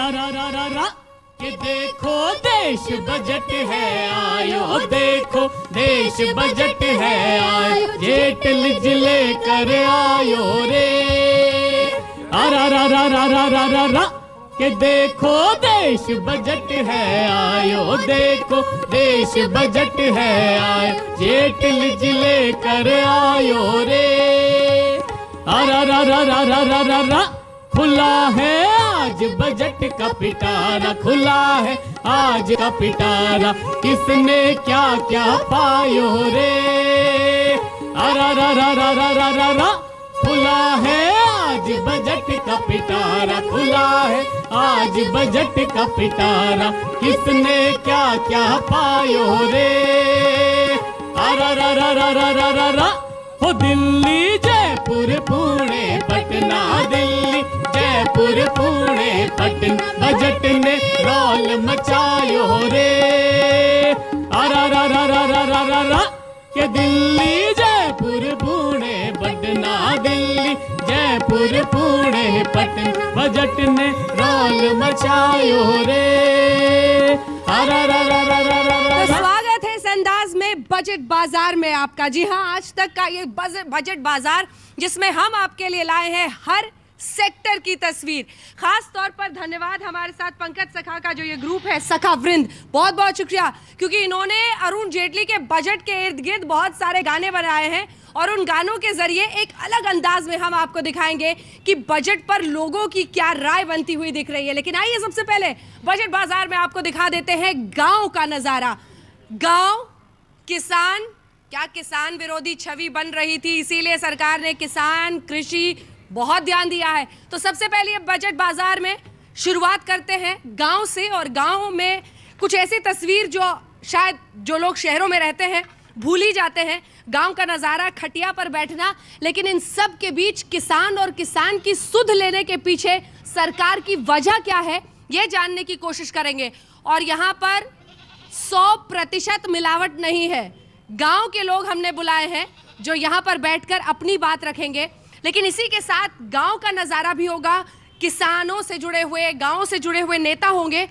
रा रा रा रा रा कि देखो देश बजट है आयो, देखो देश बजट है आयो, जेटल जिले कर आयो रे। रा रा रा रा रा रा रा रा कि देखो देश बजट है आयो, देखो देश बजट है आयो, जेटल जिले कर आयो रे। रा रा रा रा रा रा रा रा खुला है आज बजट का पिटारा, खुला है आज का पिटारा, किसने क्या क्या पायो रे। रा रा रा रा रा रा रा रा खुला है आज बजट का पिटारा, खुला है आज बजट का पिटारा, किसने क्या क्या पायो रे। रा रा रा रा रा रा रा रा हो दिल्ली जयपुर पुणे पटना, दिल्ली जयपुर पुणे पटना, बजट ने रौल मचायो रे। रा रा रा रा रा रा रा रा कि दिल्ली जयपुर पुणे पटना, दिल्ली जयपुर पुणे पटना, बजट ने रौल मचायो रे। रा रा रा रा रा रा रा। स्वागत है इस अंदाज में बजट बाजार में आपका। जी हाँ, आज तक का ये बजट बाजार जिसमें हम आपके लिए लाए हैं हर सेक्टर की तस्वीर। खास तौर पर धन्यवाद हमारे साथ पंकज सखा का जो ये ग्रुप है सखा वृंद, बहुत बहुत शुक्रिया, क्योंकि इन्होंने अरुण जेटली के बजट के इर्द गिर्द बहुत सारे गाने बनाए हैं और उन गानों के जरिए एक अलग अंदाज में हम आपको दिखाएंगे कि बजट पर लोगों की क्या राय बनती हुई दिख रही है। लेकिन आइए सबसे पहले बजट बाजार में आपको दिखा देते हैं गांव का नजारा। गांव, किसान, क्या किसान विरोधी छवि बन रही थी, इसीलिए सरकार ने किसान, कृषि बहुत ध्यान दिया है। तो सबसे पहले बजट बाजार में शुरुआत करते हैं गांव से, और गांव में कुछ ऐसी तस्वीर जो शायद जो लोग शहरों में रहते हैं भूल ही जाते हैं। गांव का नज़ारा, खटिया पर बैठना, लेकिन इन सब के बीच किसान और किसान की सुध लेने के पीछे सरकार की वजह क्या है ये जानने की कोशिश करेंगे। और यहाँ पर 100% मिलावट नहीं है। गांव के लोग हमने बुलाए हैं जो यहाँ पर बैठकर अपनी बात रखेंगे, लेकिन इसी के साथ गांव का नज़ारा भी होगा। किसानों से जुड़े हुए, गांव से जुड़े हुए नेता होंगे।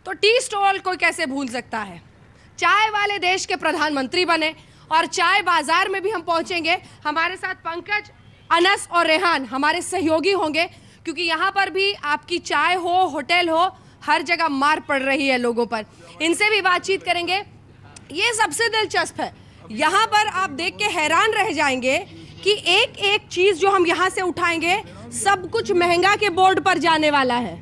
तो टी स्टॉल कोई कैसे भूल सकता है। चाय वाले देश के प्रधानमंत्री बने और चाय बाजार में भी हम पहुंचेंगे। हमारे साथ पंकज, अनस और रेहान हमारे सहयोगी होंगे, क्योंकि यहाँ पर भी आपकी चाय हो, होटल हो, हर जगह मार पड़ रही है लोगों पर। इनसे भी बातचीत करेंगे। ये सबसे दिलचस्प है, यहाँ पर आप देख के हैरान रह जाएंगे कि एक एक चीज़ जो हम यहाँ से उठाएंगे सब कुछ महंगा के बोर्ड पर जाने वाला है।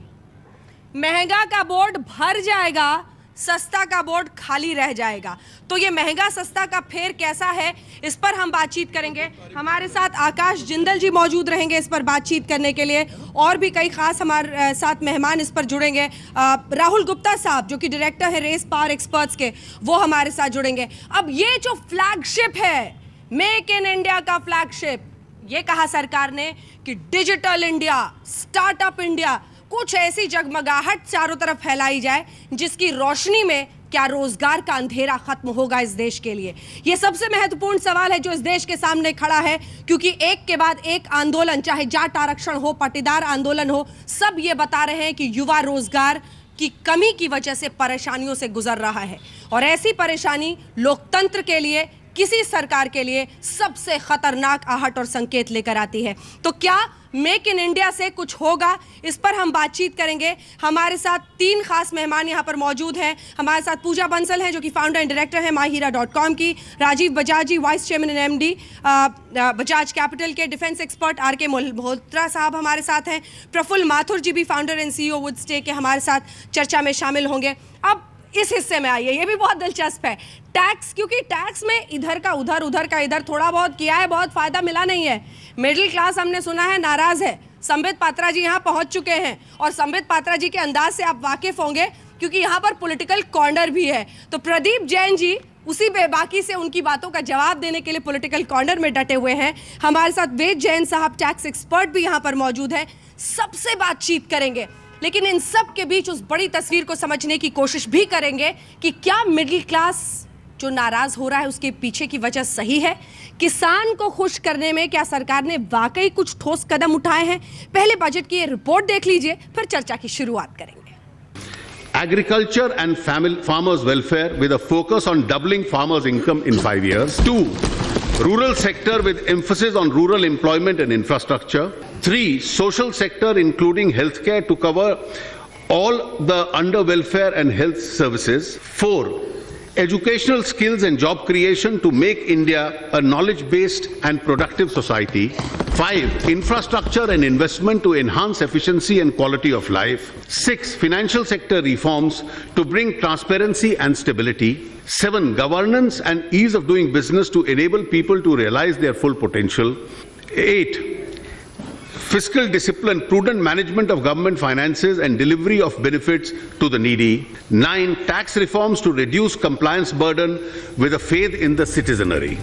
महंगा का बोर्ड भर जाएगा, सस्ता का बोर्ड खाली रह जाएगा। तो ये महंगा सस्ता का फेर कैसा है, इस पर हम बातचीत करेंगे। हमारे साथ आकाश जिंदल जी मौजूद रहेंगे इस पर बातचीत करने के लिए, और भी कई खास हमारे साथ मेहमान इस पर जुड़ेंगे। राहुल गुप्ता साहब जो कि डायरेक्टर है रेस पावर एक्सपर्ट्स के, वो हमारे साथ जुड़ेंगे। अब ये जो फ्लैगशिप है, मेक इन इंडिया का फ्लैगशिप, ये कहा सरकार ने कि डिजिटल इंडिया, स्टार्टअप इंडिया, कुछ ऐसी जगमगाहट चारों तरफ फैलाई जाए जिसकी रोशनी में क्या रोजगार का अंधेरा खत्म होगा इस देश के लिए। यह सबसे महत्वपूर्ण सवाल है जो इस देश के सामने खड़ा है, क्योंकि एक के बाद एक आंदोलन, चाहे जाट आरक्षण हो, पाटीदार आंदोलन हो, सब ये बता रहे हैं कि युवा रोजगार की कमी की वजह से परेशानियों से गुजर रहा है। और ऐसी परेशानी लोकतंत्र के लिए, किसी सरकार के लिए सबसे खतरनाक आहट और संकेत लेकर आती है। तो क्या मेक इन इंडिया से कुछ होगा, इस पर हम बातचीत करेंगे। हमारे साथ 3 खास मेहमान यहाँ पर मौजूद हैं। हमारे साथ पूजा बंसल हैं जो कि फाउंडर एंड डायरेक्टर हैं myhira.com की, Rajiv Bajaj ji vice chairman and MD Bajaj Capital के, डिफेंस एक्सपर्ट आर.के. मल्होत्रा साहब हमारे साथ हैं, प्रफुल्ल माथुर जी भी फाउंडर एंड CEO वुडस्टे के हमारे साथ चर्चा में शामिल होंगे। अब इस हिस्से में आइए, ये भी बहुत दिलचस्प है, टैक्स, क्योंकि टैक्स में इधर का उधर, उधर का इधर, थोड़ा बहुत किया है, बहुत फायदा मिला नहीं है। मिडिल क्लास हमने सुना है नाराज है। संबित पात्रा जी यहाँ पहुँच चुके हैं और संबित पात्रा जी के अंदाज से आप वाकिफ होंगे क्योंकि यहाँ पर पॉलिटिकल कॉर्नर भी है। तो प्रदीप जैन जी उसी बेबाकी से उनकी बातों का जवाब देने के लिए पॉलिटिकल कॉर्नर में डटे हुए हैं। हमारे साथ वेद जैन साहब टैक्स एक्सपर्ट भी यहाँ पर मौजूद हैं, सबसे बातचीत करेंगे। लेकिन इन सब के बीच उस बड़ी तस्वीर को समझने की कोशिश भी करेंगे कि क्या मिडिल क्लास जो नाराज हो रहा है उसके पीछे की वजह सही है। किसान को खुश करने में क्या सरकार ने वाकई कुछ ठोस कदम उठाए हैं। पहले बजट की ये रिपोर्ट देख लीजिए, फिर चर्चा की शुरुआत करेंगे। agriculture and farmers' welfare with a focus on doubling farmers' income in 5 years. 2. Rural sector with emphasis on rural employment and infrastructure. 3. Social sector including healthcare to cover all the under welfare and health services. 4. Educational skills and job creation to make India a knowledge-based and productive society. 5. Infrastructure and investment to enhance efficiency and quality of life. 6. Financial sector reforms to bring transparency and stability. 7. Governance and ease of doing business to enable people to realize their full potential. 8. Fiscal discipline, prudent management of government finances and delivery of benefits to the needy. 9. Tax reforms to reduce compliance burden with a faith in the citizenry.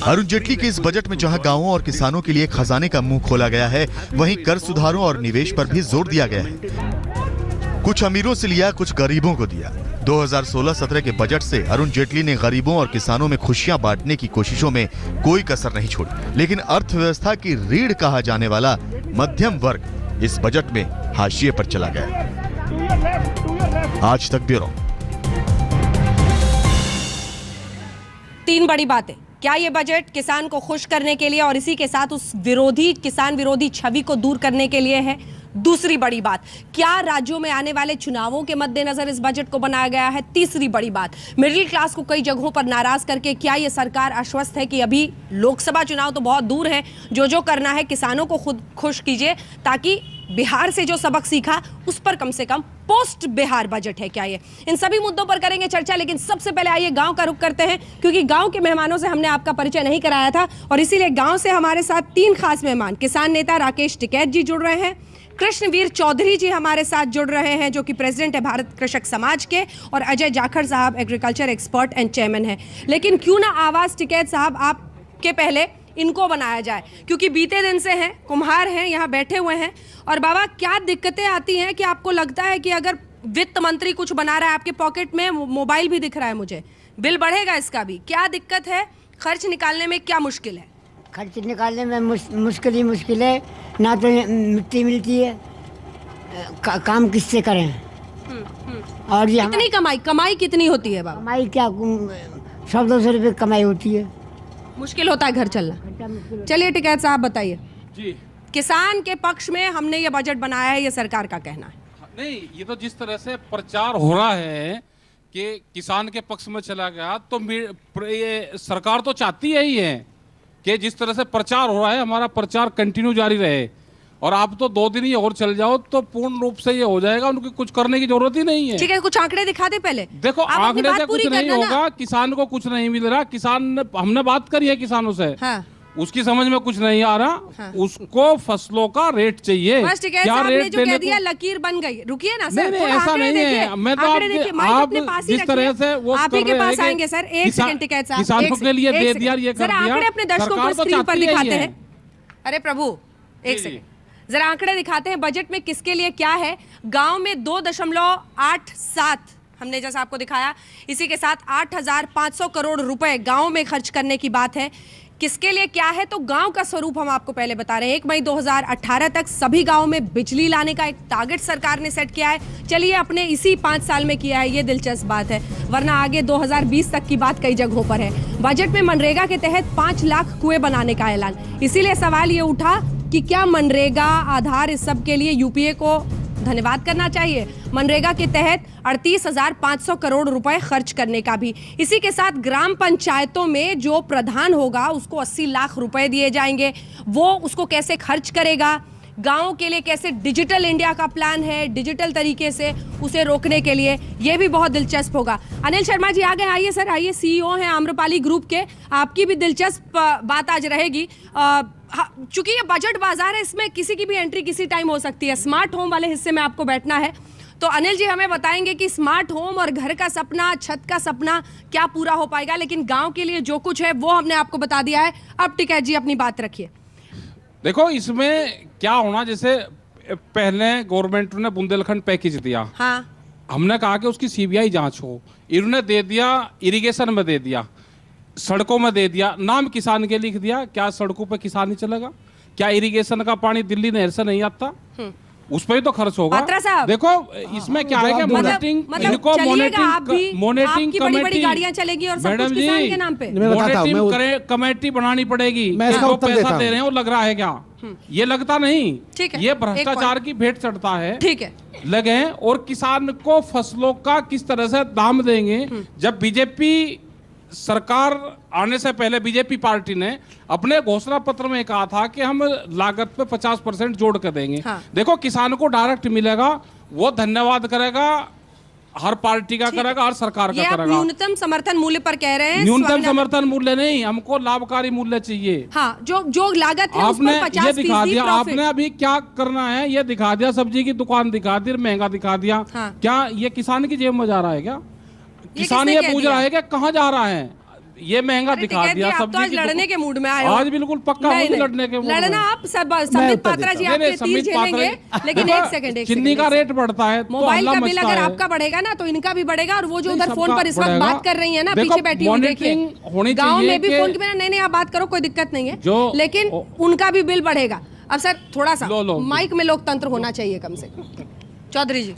Arun Jaitley के इस budget में जहां गांवों और किसानों के लिए खजाने का मुंह खोला गया है, वहीं कर सुधारों और निवेश पर भी जोर दिया गया है। कुछ अमीरों से लिया, कुछ गरीबों को दिया। 2016-17 के बजट से अरुण जेटली ने गरीबों और किसानों में खुशियां बांटने की कोशिशों में कोई कसर नहीं छोड़ी, लेकिन अर्थव्यवस्था की रीढ़ कहा जाने वाला मध्यम वर्ग इस बजट में हाशिए पर चला गया। आज तक ब्यूरो। 3 बड़ी बातें। क्या ये बजट किसान को खुश करने के लिए और इसी के साथ उस किसान विरोधी छवि को दूर करने के लिए है? दूसरी बड़ी बात, क्या राज्यों में आने वाले चुनावों के मद्देनजर इस बजट को बनाया गया है? तीसरी बड़ी बात, मिडिल क्लास को कई जगहों पर नाराज करके क्या ये सरकार आश्वस्त है कि अभी लोकसभा चुनाव तो बहुत दूर है, जो करना है किसानों को खुद खुश कीजिए, ताकि बिहार से जो सबक सीखा उस पर कम से कम पोस्ट बिहार बजट है क्या ये? इन सभी मुद्दों पर करेंगे चर्चा, लेकिन सबसे पहले आइए गांव का रुख करते हैं, क्योंकि गांव के मेहमानों से हमने आपका परिचय नहीं कराया था और इसीलिए गांव से हमारे साथ 3 खास मेहमान, किसान नेता राकेश टिकैत जी जुड़ रहे हैं, कृष्णवीर चौधरी जी हमारे साथ जुड़ रहे हैं जो कि प्रेसिडेंट है भारत कृषक समाज के, और अजय जाखड़ साहब एग्रीकल्चर एक्सपर्ट एंड चेयरमैन है। लेकिन क्यों ना आवाज टिकैत साहब आपके पहले इनको बनाया जाए, क्योंकि बीते दिन से हैं, कुम्हार हैं, यहाँ बैठे हुए हैं। और बाबा, क्या दिक्कतें आती हैं कि आपको लगता है कि अगर वित्त मंत्री कुछ बना रहा है, आपके पॉकेट में मोबाइल भी दिख रहा है मुझे, बिल बढ़ेगा इसका भी, क्या दिक्कत है? खर्च निकालने में क्या मुश्किल है? खर्च निकालने में मुश्किल ही मुश्किल है, ना तो मिट्टी मिलती है, काम किससे करें? और ये कितनी कमाई कितनी होती है बाबा? कमाई क्या 100-200 रुपये कमाई होती है, मुश्किल होता है घर चलना। चलिए टिकैत साहब बताइए जी। किसान के पक्ष में हमने ये बजट बनाया है, ये सरकार का कहना है। नहीं, ये तो जिस तरह से प्रचार हो रहा है कि किसान के पक्ष में चला गया, तो ये सरकार तो चाहती है ही है कि जिस तरह से प्रचार हो रहा है हमारा प्रचार कंटिन्यू जारी रहे, और आप तो 2 दिन ही और चल जाओ तो पूर्ण रूप से ये हो जाएगा, उनकी कुछ करने की जरूरत ही नहीं है। ठीक है, कुछ आंकड़े दिखा दे पहले। देखो, आंकड़े से कुछ नहीं होगा, किसान को कुछ नहीं मिल रहा, हमने बात करी है किसानों से, हाँ। उसकी समझ में कुछ नहीं आ रहा, हाँ। उसको फसलों का रेट चाहिए। बस ठीक है, क्या रेट जो कह दिया लकीर बन गई। रुकिए ना सर, नहीं, ऐसा नहीं है। मैं तो आप जिस तरह से वो आप ही के पास आएंगे सर, एक सेकंड टिकैत साहब, किसानों के लिए दे दिया, ये कर दिया। आंकड़े अपने दर्शकों को स्क्रीन पर दिखाते हैं। अरे प्रभु, एक सेकंड, जरा आंकड़े दिखाते हैं बजट में किसके लिए क्या है। गांव में 2.87 हमने जैसा आपको दिखाया, इसी के साथ 8,500 करोड़ रुपए गांव में खर्च करने की बात है। किसके लिए क्या है, तो गांव का स्वरूप हम आपको पहले बता रहे हैं। 1 मई 2018 तक सभी गांवों में बिजली लाने का एक टारगेट सरकार ने सेट किया है। चलिए, अपने इसी 5 साल में किया है, ये दिलचस्प बात है, वरना आगे 2020 तक की बात कई जगहों पर है। बजट में मनरेगा के तहत 5 लाख कुएं बनाने का ऐलान। इसीलिए सवाल ये उठा कि क्या मनरेगा आधार इस सब के लिए यूपीए को धन्यवाद करना चाहिए। मनरेगा के तहत 38,500 करोड़ रुपए खर्च करने का भी। इसी के साथ ग्राम पंचायतों में जो प्रधान होगा उसको 80 लाख रुपए दिए जाएंगे, वो उसको कैसे खर्च करेगा, गाँव के लिए कैसे डिजिटल इंडिया का प्लान है, डिजिटल तरीके से उसे रोकने के लिए, ये भी बहुत दिलचस्प होगा। अनिल शर्मा जी आगे आइए सर, आइए, सीईओ हैं आम्रपाली ग्रुप के, आपकी भी दिलचस्प बात आज रहेगी। चूंकि ये बजट बाजार है, इसमें किसी की भी एंट्री किसी टाइम हो सकती है। स्मार्ट होम वाले हिस्से में आपको बैठना है, तो अनिल जी हमें बताएंगे कि स्मार्ट होम और घर का सपना, छत का सपना क्या पूरा हो पाएगा, लेकिन गांव के लिए जो कुछ है वो हमने आपको बता दिया है। अब टिकैत जी अपनी बात रखिए। देखो, इसमें क्या होना, जैसे पहले गवर्नमेंट ने बुंदेलखंड पैकेज दिया, हाँ, हमने कहा कि उसकी सीबीआई जांच हो, इन्होंने दे दिया, इरिगेशन में दे दिया, सड़कों में दे दिया, नाम किसान के लिख दिया। क्या सड़कों पे किसान नहीं चलेगा? क्या इरिगेशन का पानी दिल्ली नहर से नहीं आता? उस पर ही तो खर्च होगा। पात्रा साहब, देखो इसमें क्या है कि मॉनिटरिंग इनको मॉनिटरिंग बड़ी गाड़ियां चलेगी और सब कुछ किसान के नाम पे मॉनिटरिंग कमेटी बनानी पड़ेगी। जो पैसा दे रहे हैं वो लग रहा है क्या? ये लगता नहीं। ठीक है, ये भ्रष्टाचार की भेंट चढ़ता है। ठीक है, लगे और किसान को फसलों का किस तरह से दाम देंगे। जब बीजेपी सरकार आने से पहले बीजेपी पार्टी ने अपने घोषणा पत्र में कहा था कि हम लागत पे 50% जोड़ कर देंगे। हाँ। देखो किसान को डायरेक्ट मिलेगा, वो धन्यवाद करेगा, हर पार्टी का करेगा, हर सरकार का ये आप करेगा। न्यूनतम समर्थन मूल्य पर कह रहे हैं? न्यूनतम समर्थन मूल्य नहीं, हमको लाभकारी मूल्य चाहिए। हाँ, जो लागत है आपने उस पर 50% ये दिखा दिया, प्रॉफिट। आपने अभी क्या करना है ये दिखा दिया, सब्जी की दुकान दिखा दी, महंगा दिखा दिया। हाँ। क्या ये किसान की जेब में जा रहा है क्या? किसान किसने ये कह पूछ दिया? रहा है कि कहाँ जा रहा है? ये महंगा अरे दिखा टिकैत दिया जी, आप तो सब्जी आज की लड़ने के मूड में आए हो। आज बिल्कुल पक्का नहीं, हूँ नहीं। लड़ने के मूड में। लड़ना आप संबित पात्रा जी आपके तीर झेलेंगे, लेकिन एक सेकंड चीनी का रेट बढ़ता है तो मोबाइल हल्ला का बिल मचता अगर है। आपका बढ़ेगा ना तो इनका भी बढ़ेगा। और वो जो नहीं, उधर फोन सबका पर इस वक्त बढ़ेगा। बात कर रही है ना, देखो, पीछे बैठी हुई देखिए, मॉनिटरिंग होनी गांव चाहिए में भी कि- फोन के बिना नहीं आप बात करो, कोई दिक्कत नहीं है, जो- लेकिन उनका भी बिल बढ़ेगा। अब सर थोड़ा सा लो। माइक में लोकतंत्र होना चाहिए कम से कम। चौधरी जी,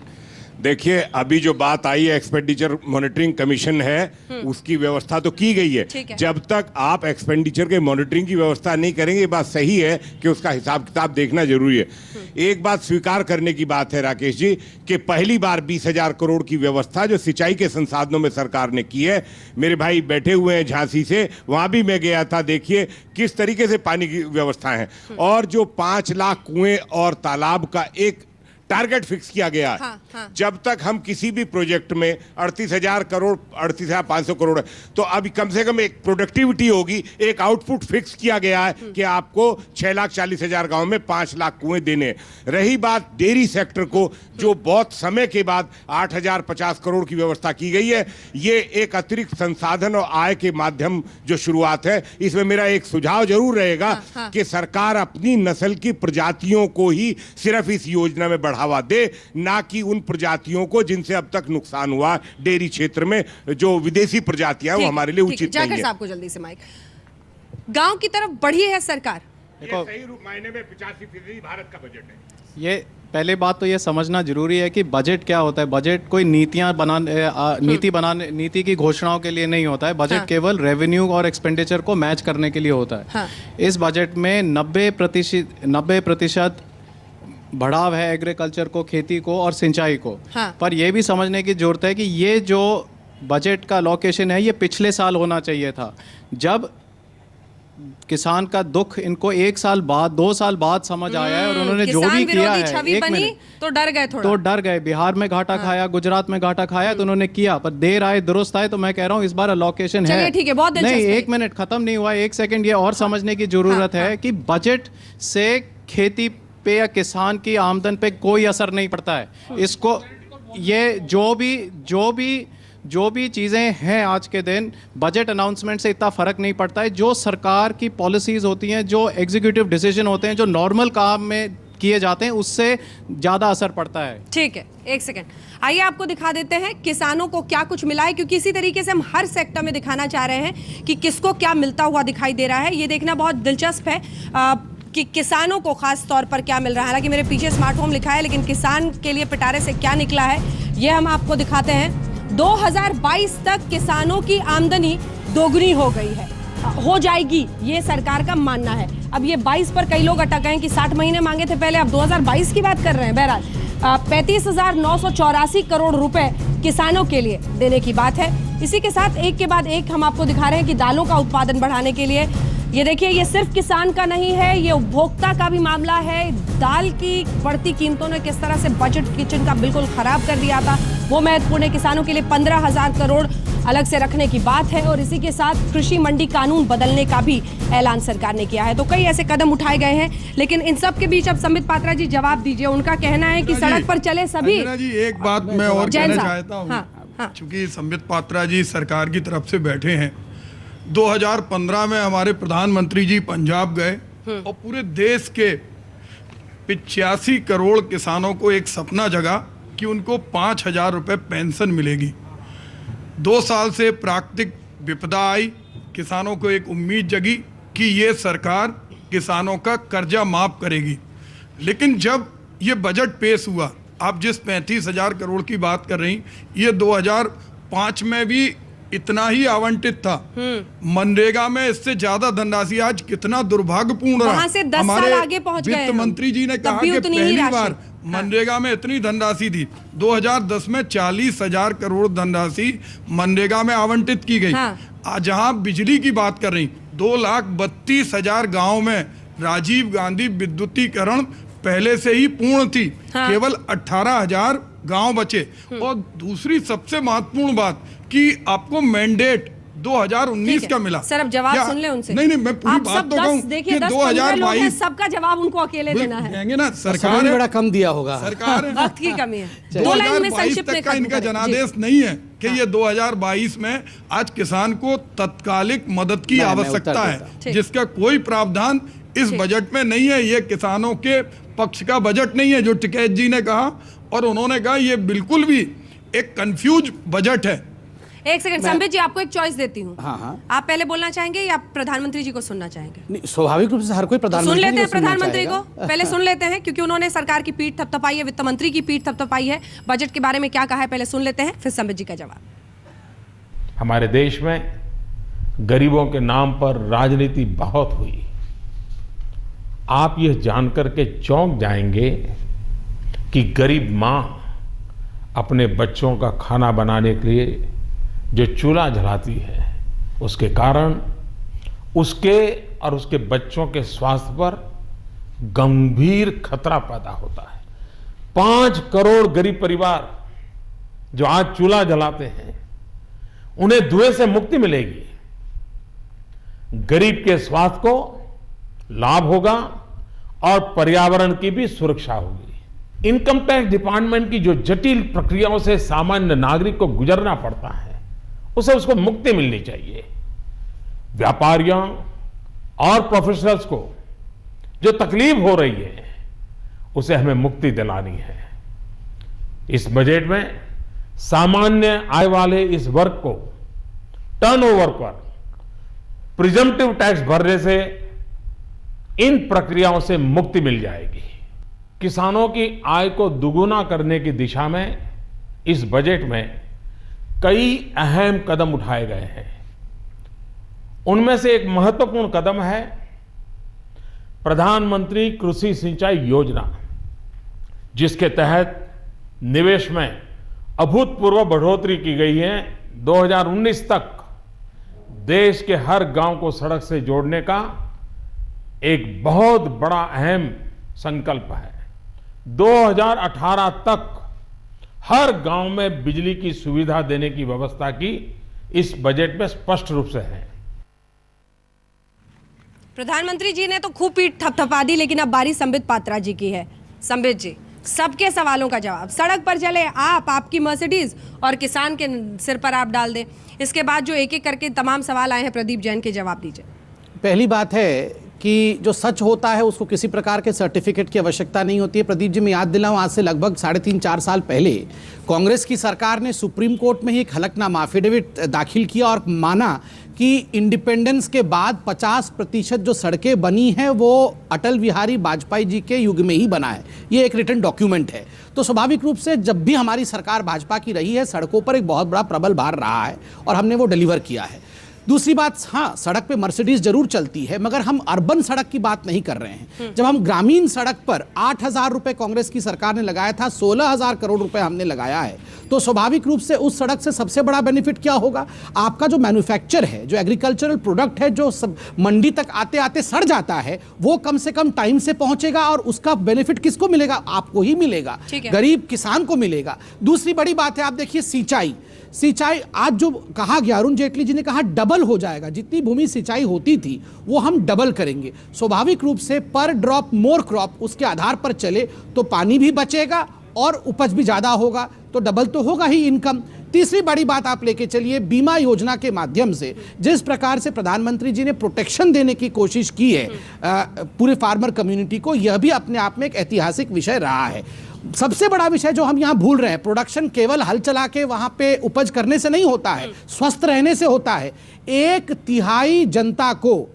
देखिए, अभी जो बात आई है एक्सपेंडिचर मॉनिटरिंग कमीशन है, उसकी व्यवस्था तो की गई ठीक है। है। जब तक आप एक्सपेंडिचर के मॉनिटरिंग की व्यवस्था नहीं करेंगे, ये बात सही है कि उसका हिसाब किताब देखना जरूरी है। एक बात स्वीकार करने की बात है राकेश जी, कि पहली बार 20,000 करोड़ की व्यवस्था जो सिंचाई के संसाधनों में सरकार ने की है। मेरे भाई बैठे हुए हैं झांसी से, वहां भी मैं गया था, देखिए किस तरीके से पानी की व्यवस्था है। और जो 5 लाख कुएं और तालाब का एक टारगेट फिक्स किया गया है। हाँ। जब तक हम किसी भी प्रोजेक्ट में 38,000 करोड़ 38,500 करोड़ है, तो अभी कम से कम एक प्रोडक्टिविटी होगी, एक आउटपुट फिक्स किया गया है कि आपको 6,40,000 गांव में 5 लाख कुएं देने हैं। रही बात डेयरी सेक्टर को, जो बहुत समय के बाद 8,050 करोड़ की व्यवस्था की गई है, ये एक अतिरिक्त संसाधन और आय के माध्यम जो शुरुआत है। इसमें मेरा एक सुझाव जरूर रहेगा कि सरकार अपनी नस्ल की प्रजातियों को ही सिर्फ इस योजना में बढ़ावा दे, ना कि उन प्रजातियों को जिनसे अब तक नुकसान हुआ डेयरी क्षेत्र में। जो विदेशी प्रजातियां वो हमारे लिए उचित नहीं जाकर है। साहब को जल्दी से माइक। गांव की तरफ बढ़ी है सरकार। ये सही रूप मायने में 85% भारत का बजट है। ये पहले बात तो ये समझना जरूरी है कि बजट क्या होता है। बजट कोई नीति की घोषणाओं के लिए नहीं होता है। बजट केवल रेवेन्यू और एक्सपेंडिचर को मैच करने के लिए होता है। हाँ। इस बजट में 90% बढ़ाव है एग्रीकल्चर को, खेती को और सिंचाई को। हाँ। पर यह भी समझने की जरूरत है कि ये जो बजट का लोकेशन है ये पिछले साल होना चाहिए था, जब किसान का दुख इनको 1 साल बाद 2 साल बाद समझ आया है। और उन्होंने जो भी किया है, छवि बनी तो डर गए थोड़ा। तो डर गए। बिहार में घाटा खाया, गुजरात में घाटा खाया, तो उन्होंने किया, पर देर आए दुरुस्त आए। तो मैं कह रहा हूँ इस बार अलोकेशन है। चलिए ठीक है, बहुत दिलचस्प नहीं, है। 1 मिनट खत्म नहीं हुआ, 1 सेकंड ये और समझने की जरूरत है कि बजट से खेती पे या किसान की आमदन पे कोई असर नहीं पड़ता है। इसको ये जो भी चीज़ें हैं आज के दिन, बजट अनाउंसमेंट से इतना फ़र्क नहीं पड़ता है। जो सरकार की पॉलिसीज़ होती हैं, जो एग्जीक्यूटिव डिसीजन होते हैं, जो नॉर्मल काम में किए जाते हैं, उससे ज़्यादा असर पड़ता है। ठीक है, 1 सेकंड आइए आपको दिखा देते हैं किसानों को क्या कुछ मिला है, क्योंकि इसी तरीके से हम हर सेक्टर में दिखाना चाह रहे हैं कि किसको क्या मिलता हुआ दिखाई दे रहा है। ये देखना बहुत दिलचस्प है कि किसानों को खास तौर पर क्या मिल रहा है। हालांकि मेरे पीछे स्मार्ट होम लिखा है, लेकिन किसान के लिए पिटारे से क्या निकला है ये हम आपको दिखाते हैं। 2022 तक किसानों की आमदनी दोगुनी हो गई है, हो जाएगी, ये सरकार का मानना है। अब ये 22 पर कई लोग अटक गए कि 60 महीने मांगे थे पहले, अब 2022 की बात कर रहे हैं। बहरहाल 35,984 करोड़ रुपए किसानों के लिए देने की बात है। इसी के साथ एक के बाद एक हम आपको दिखा रहे हैं कि दालों का उत्पादन बढ़ाने के लिए, ये देखिए, ये सिर्फ किसान का नहीं है, ये उपभोक्ता का भी मामला है। दाल की बढ़ती कीमतों ने किस तरह से बजट किचन का बिल्कुल खराब कर दिया था, वो महत्वपूर्ण है। किसानों के लिए 15,000 करोड़ अलग से रखने की बात है। और इसी के साथ कृषि मंडी कानून बदलने का भी ऐलान सरकार ने किया है। तो कई ऐसे कदम उठाए गए हैं, लेकिन इन सब के बीच अब संबित पात्रा जी जवाब दीजिए। उनका कहना है कि सड़क पर चले सभी। अंजना जी, एक बात मैं और कहना चाहता हूँ। हाँ। चूंकि संबित पात्रा जी सरकार की तरफ से बैठे हैं, 2015 में हमारे प्रधानमंत्री जी पंजाब गए और पूरे देश के 85 करोड़ किसानों को एक सपना जगा कि उनको 5,000 रुपये पेंशन मिलेगी। 2 साल से प्राकृतिक विपदा आई, किसानों को एक उम्मीद जगी कि ये सरकार किसानों का कर्जा माफ करेगी। लेकिन जब ये बजट पेश हुआ, आप जिस 35,000 करोड़ की बात कर रही, ये 2005 में भी इतना ही आवंटित था। मनरेगा में इससे ज्यादा धनराशि, आज कितना दुर्भाग्यपूर्ण वहां से 10 साल आगे पहुंच गए वित्त मंत्री जी ने कहा कि पहली बार मनरेगा में इतनी धनराशि थी। 2010 में 40,000 करोड़ धनराशि मनरेगा में आवंटित की गई। आज जहां बिजली की बात कर रही, 2,32,000 गाँव में राजीव गांधी विद्युतीकरण पहले से ही पूर्ण थी। केवल 18,000 गांव बचे। और दूसरी सबसे महत्वपूर्ण बात कि आपको मैंडेट 2019 का मिला। सर अब जवाब सुन ले उनसे। नहीं मैं पूरी बात तो कहूं कि 2022 सबका जवाब उनको अकेले देना है। देंगे ना, सरकार बड़ा कम दिया होगा, सरकार वक्त की कमी है। 2022 तक का इनका जनादेश नहीं है कि ये 2022 में आज किसान को तत्कालिक मदद की आवश्यकता है, जिसका कोई प्रावधान इस बजट में नहीं है। ये किसानों के पक्ष का बजट नहीं है, जो टिकैत जी ने कहा। और उन्होंने कहा ये बिल्कुल भी एक कंफ्यूज बजट है। एक सेकंड संबित जी, आपको एक चॉइस देती हूँ। हाँ। आप पहले बोलना चाहेंगे या प्रधानमंत्री जी को सुनना चाहेंगे? नहीं, स्वाभाविक रूप से हर कोई प्रधानमंत्री सुन लेते हैं प्रधानमंत्री को। पहले सुन लेते हैं, क्योंकि उन्होंने सरकार की पीठ थपथपाई है, वित्त मंत्री की पीठ थपथपाई है। बजट के बारे में क्या कहा है पहले सुन लेते हैं, फिर संबित जी का जवाब। हमारे देश में गरीबों के नाम पर राजनीति बहुत हुई। आप यह जानकर के चौंक जाएंगे कि गरीब माँ अपने बच्चों का खाना बनाने के लिए जो चूल्हा जलाती है, उसके कारण उसके और उसके बच्चों के स्वास्थ्य पर गंभीर खतरा पैदा होता है। 5 करोड़ गरीब परिवार जो आज चूल्हा जलाते हैं, उन्हें धुएं से मुक्ति मिलेगी, गरीब के स्वास्थ्य को लाभ होगा और पर्यावरण की भी सुरक्षा होगी। इनकम टैक्स डिपार्टमेंट की जो जटिल प्रक्रियाओं से सामान्य नागरिक को गुजरना पड़ता है, उसे उसको मुक्ति मिलनी चाहिए। व्यापारियों और प्रोफेशनल्स को जो तकलीफ हो रही है, उसे हमें मुक्ति दिलानी है। इस बजट में सामान्य आय वाले इस वर्ग को टर्नओवर पर प्रिजम्पटिव टैक्स भरने से इन प्रक्रियाओं से मुक्ति मिल जाएगी। किसानों की आय को दुगुना करने की दिशा में इस बजट में कई अहम कदम उठाए गए हैं। उनमें से एक महत्वपूर्ण कदम है प्रधानमंत्री कृषि सिंचाई योजना, जिसके तहत निवेश में अभूतपूर्व बढ़ोतरी की गई है। 2019 तक देश के हर गांव को सड़क से जोड़ने का एक बहुत बड़ा अहम संकल्प है। 2018 तक हर गांव में बिजली की सुविधा देने की व्यवस्था की इस बजट में स्पष्ट रूप से है। प्रधानमंत्री जी ने तो खूब पीठ थपथपा दी, लेकिन अब बारी संबित पात्रा जी की है। संबित जी, सबके सवालों का जवाब। सड़क पर चले आप, आपकी मर्सिडीज, और किसान के सिर पर आप डाल दें। इसके बाद जो एक एक करके तमाम सवाल आए हैं, प्रदीप जैन के जवाब दीजिए। पहली बात है कि जो सच होता है उसको किसी प्रकार के सर्टिफिकेट की आवश्यकता नहीं होती है। प्रदीप जी, मैं याद दिलाऊं, आज से लगभग 3.5-4 साल पहले कांग्रेस की सरकार ने सुप्रीम कोर्ट में ही एक हलफनामा एफिडेविट दाखिल किया और माना कि इंडिपेंडेंस के बाद 50% जो सड़कें बनी हैं वो अटल बिहारी वाजपेयी जी के युग में ही बना है। ये एक रिटन डॉक्यूमेंट है। तो स्वाभाविक रूप से जब भी हमारी सरकार भाजपा की रही है, सड़कों पर एक बहुत बड़ा प्रबल भार रहा है और हमने वो डिलीवर किया है। दूसरी बात, हाँ, सड़क पे मर्सिडीज जरूर चलती है, मगर हम अर्बन सड़क की बात नहीं कर रहे हैं। जब हम ग्रामीण सड़क पर 8,000 रुपए कांग्रेस की सरकार ने लगाया था, 16,000 करोड़ रुपए हमने लगाया है, तो स्वाभाविक रूप से उस सड़क से सबसे बड़ा बेनिफिट क्या होगा? आपका जो मैन्युफैक्चर है, जो एग्रीकल्चरल प्रोडक्ट है, जो सब मंडी तक आते आते सड़ जाता है, वो कम से कम टाइम से पहुंचेगा और उसका बेनिफिट किसको मिलेगा? आपको ही मिलेगा, गरीब किसान को मिलेगा। दूसरी बड़ी बात है, आप देखिए सिंचाई आज जो कहा गया, अरुण जेटली जी ने कहा डबल हो जाएगा। जितनी भूमि सिंचाई होती थी वो हम डबल करेंगे। स्वाभाविक रूप से पर ड्रॉप मोर क्रॉप, उसके आधार पर चले तो पानी भी बचेगा और उपज भी ज्यादा होगा, तो डबल तो होगा ही इनकम। तीसरी बड़ी बात आप लेके चलिए, बीमा योजना के माध्यम से जिस प्रकार से प्रधानमंत्री जी ने प्रोटेक्शन देने की कोशिश की है पूरे फार्मर कम्युनिटी को, यह भी अपने आप में एक ऐतिहासिक विषय रहा है। सबसे बड़ा विषय जो हम यहाँ भूल रहे हैं, प्रोडक्शन केवल हल चला के वहां पे उपज करने से नहीं होता है, स्वस्थ रहने से होता है। 1/3 जनता को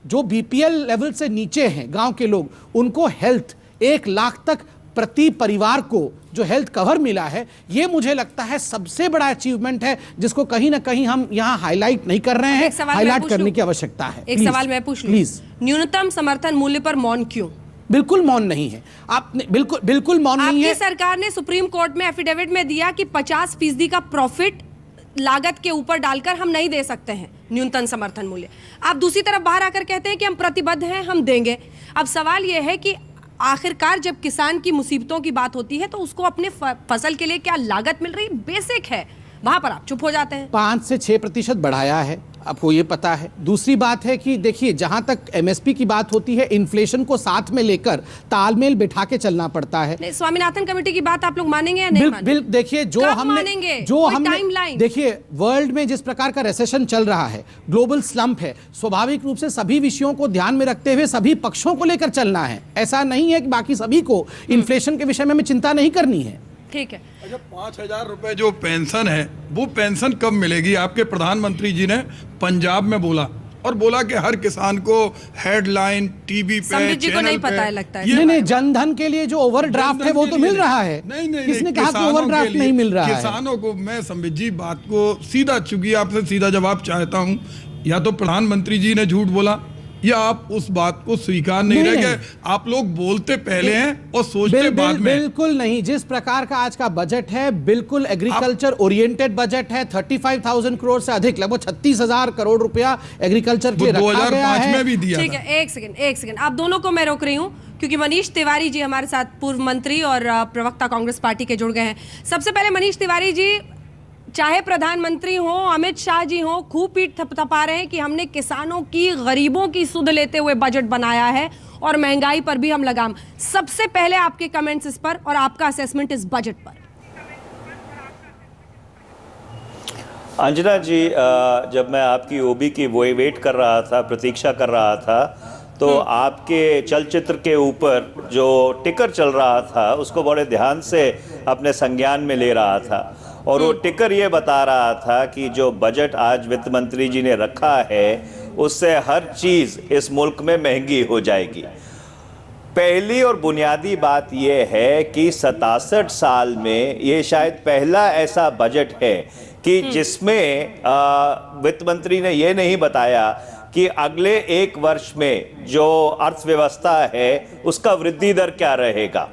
जो बीपीएल लेवल से नीचे हैं गांव के लोग, उनको हेल्थ 1 लाख तक प्रति परिवार को जो हेल्थ कवर मिला है, ये मुझे लगता है सबसे बड़ा अचीवमेंट है, जिसको कहीं ना कहीं हम यहाँ हाईलाइट नहीं कर रहे हैं। हाईलाइट करने की आवश्यकता है। एक सवाल मैं पूछ लूं, प्लीज। न्यूनतम समर्थन मूल्य पर मौन क्यों? बिल्कुल मौन नहीं है, आपने बिल्कुल मौन नहीं है। आपकी सरकार ने सुप्रीम कोर्ट में एफिडेविट में दिया कि 50% का प्रॉफिट लागत के ऊपर डालकर हम नहीं दे सकते हैं न्यूनतम समर्थन मूल्य। आप दूसरी तरफ बाहर आकर कहते हैं कि हम प्रतिबद्ध हैं, हम देंगे। अब सवाल यह है कि आखिरकार जब किसान की मुसीबतों की बात होती है तो उसको अपने फसल के लिए क्या लागत मिल रही, बेसिक है, वहां पर आप चुप हो जाते हैं। 5 से 6% बढ़ाया है, आपको ये पता है। दूसरी बात है कि देखिए, जहां तक एमएसपी की बात होती है, इन्फ्लेशन को साथ में लेकर तालमेल बिठा के चलना पड़ता है। स्वामीनाथन कमेटी की बात आप लोग मानेंगे या नहीं मानेंगे? देखिए, जो हमने देखिए वर्ल्ड में जिस प्रकार का रिसेशन चल रहा है, ग्लोबल स्लंप है, स्वाभाविक रूप से सभी विषयों को ध्यान में रखते हुए सभी पक्षों को लेकर चलना है। ऐसा नहीं है कि बाकी सभी को इन्फ्लेशन के विषय में हमें चिंता नहीं करनी है। ठीक है। अच्छा, 5,000 रुपए जो पेंशन है, वो पेंशन कब मिलेगी? आपके प्रधानमंत्री जी ने पंजाब में बोला और बोला कि हर किसान को हेडलाइन टीवी पे, जी को नहीं पता है लगता है। नहीं, जनधन के लिए जो ओवरड्राफ्ट है वो तो मिल रहा है। नहीं, किसने कहा कि ओवरड्राफ्ट नहीं मिल रहा है? किसानों को मैं संबित जी बात को सीधा, चूंकि आपसे सीधा जवाब चाहता हूं, या तो प्रधानमंत्री जी ने झूठ बोला या आप उस बात को स्वीकार नहीं रह गए। आप लोग बोलते पहले हैं और सोचते बाद में। बिल्कुल नहीं। जिस प्रकार का आज का बजट है, बिल्कुल एग्रीकल्चर ओरिएंटेड बजट है। 35,000 करोड़ से अधिक, लगभग 36,000 करोड़ रुपया एग्रीकल्चर के लिए रखा गया है। 2005 में भी दिया। ठीक है, एक सेकंड आप दोनों को मैं रोक रही हूँ क्योंकि मनीष तिवारी जी हमारे साथ पूर्व मंत्री और प्रवक्ता कांग्रेस पार्टी के जुड़ गए हैं। सबसे पहले मनीष तिवारी जी, चाहे प्रधानमंत्री हो, अमित शाह जी हो, खूब पीठ थपथपा रहे हैं कि हमने किसानों की, गरीबों की सुध लेते हुए बजट बनाया है और महंगाई पर भी हम लगाम। सबसे पहले आपके कमेंट्स इस पर और आपका असेसमेंट इस बजट पर। अंजना जी, जब मैं आपकी ओबी की वो वेट कर रहा था, प्रतीक्षा कर रहा था, तो आपके चलचित्र के ऊपर जो टिकर चल रहा था उसको बड़े ध्यान से अपने संज्ञान में ले रहा था और वो टिकर ये बता रहा था कि जो बजट आज वित्त मंत्री जी ने रखा है उससे हर चीज़ इस मुल्क में महंगी हो जाएगी। पहली और बुनियादी बात ये है कि 67 साल में ये शायद पहला ऐसा बजट है कि जिसमें वित्त मंत्री ने ये नहीं बताया कि अगले 1 वर्ष में जो अर्थव्यवस्था है उसका वृद्धि दर क्या रहेगा।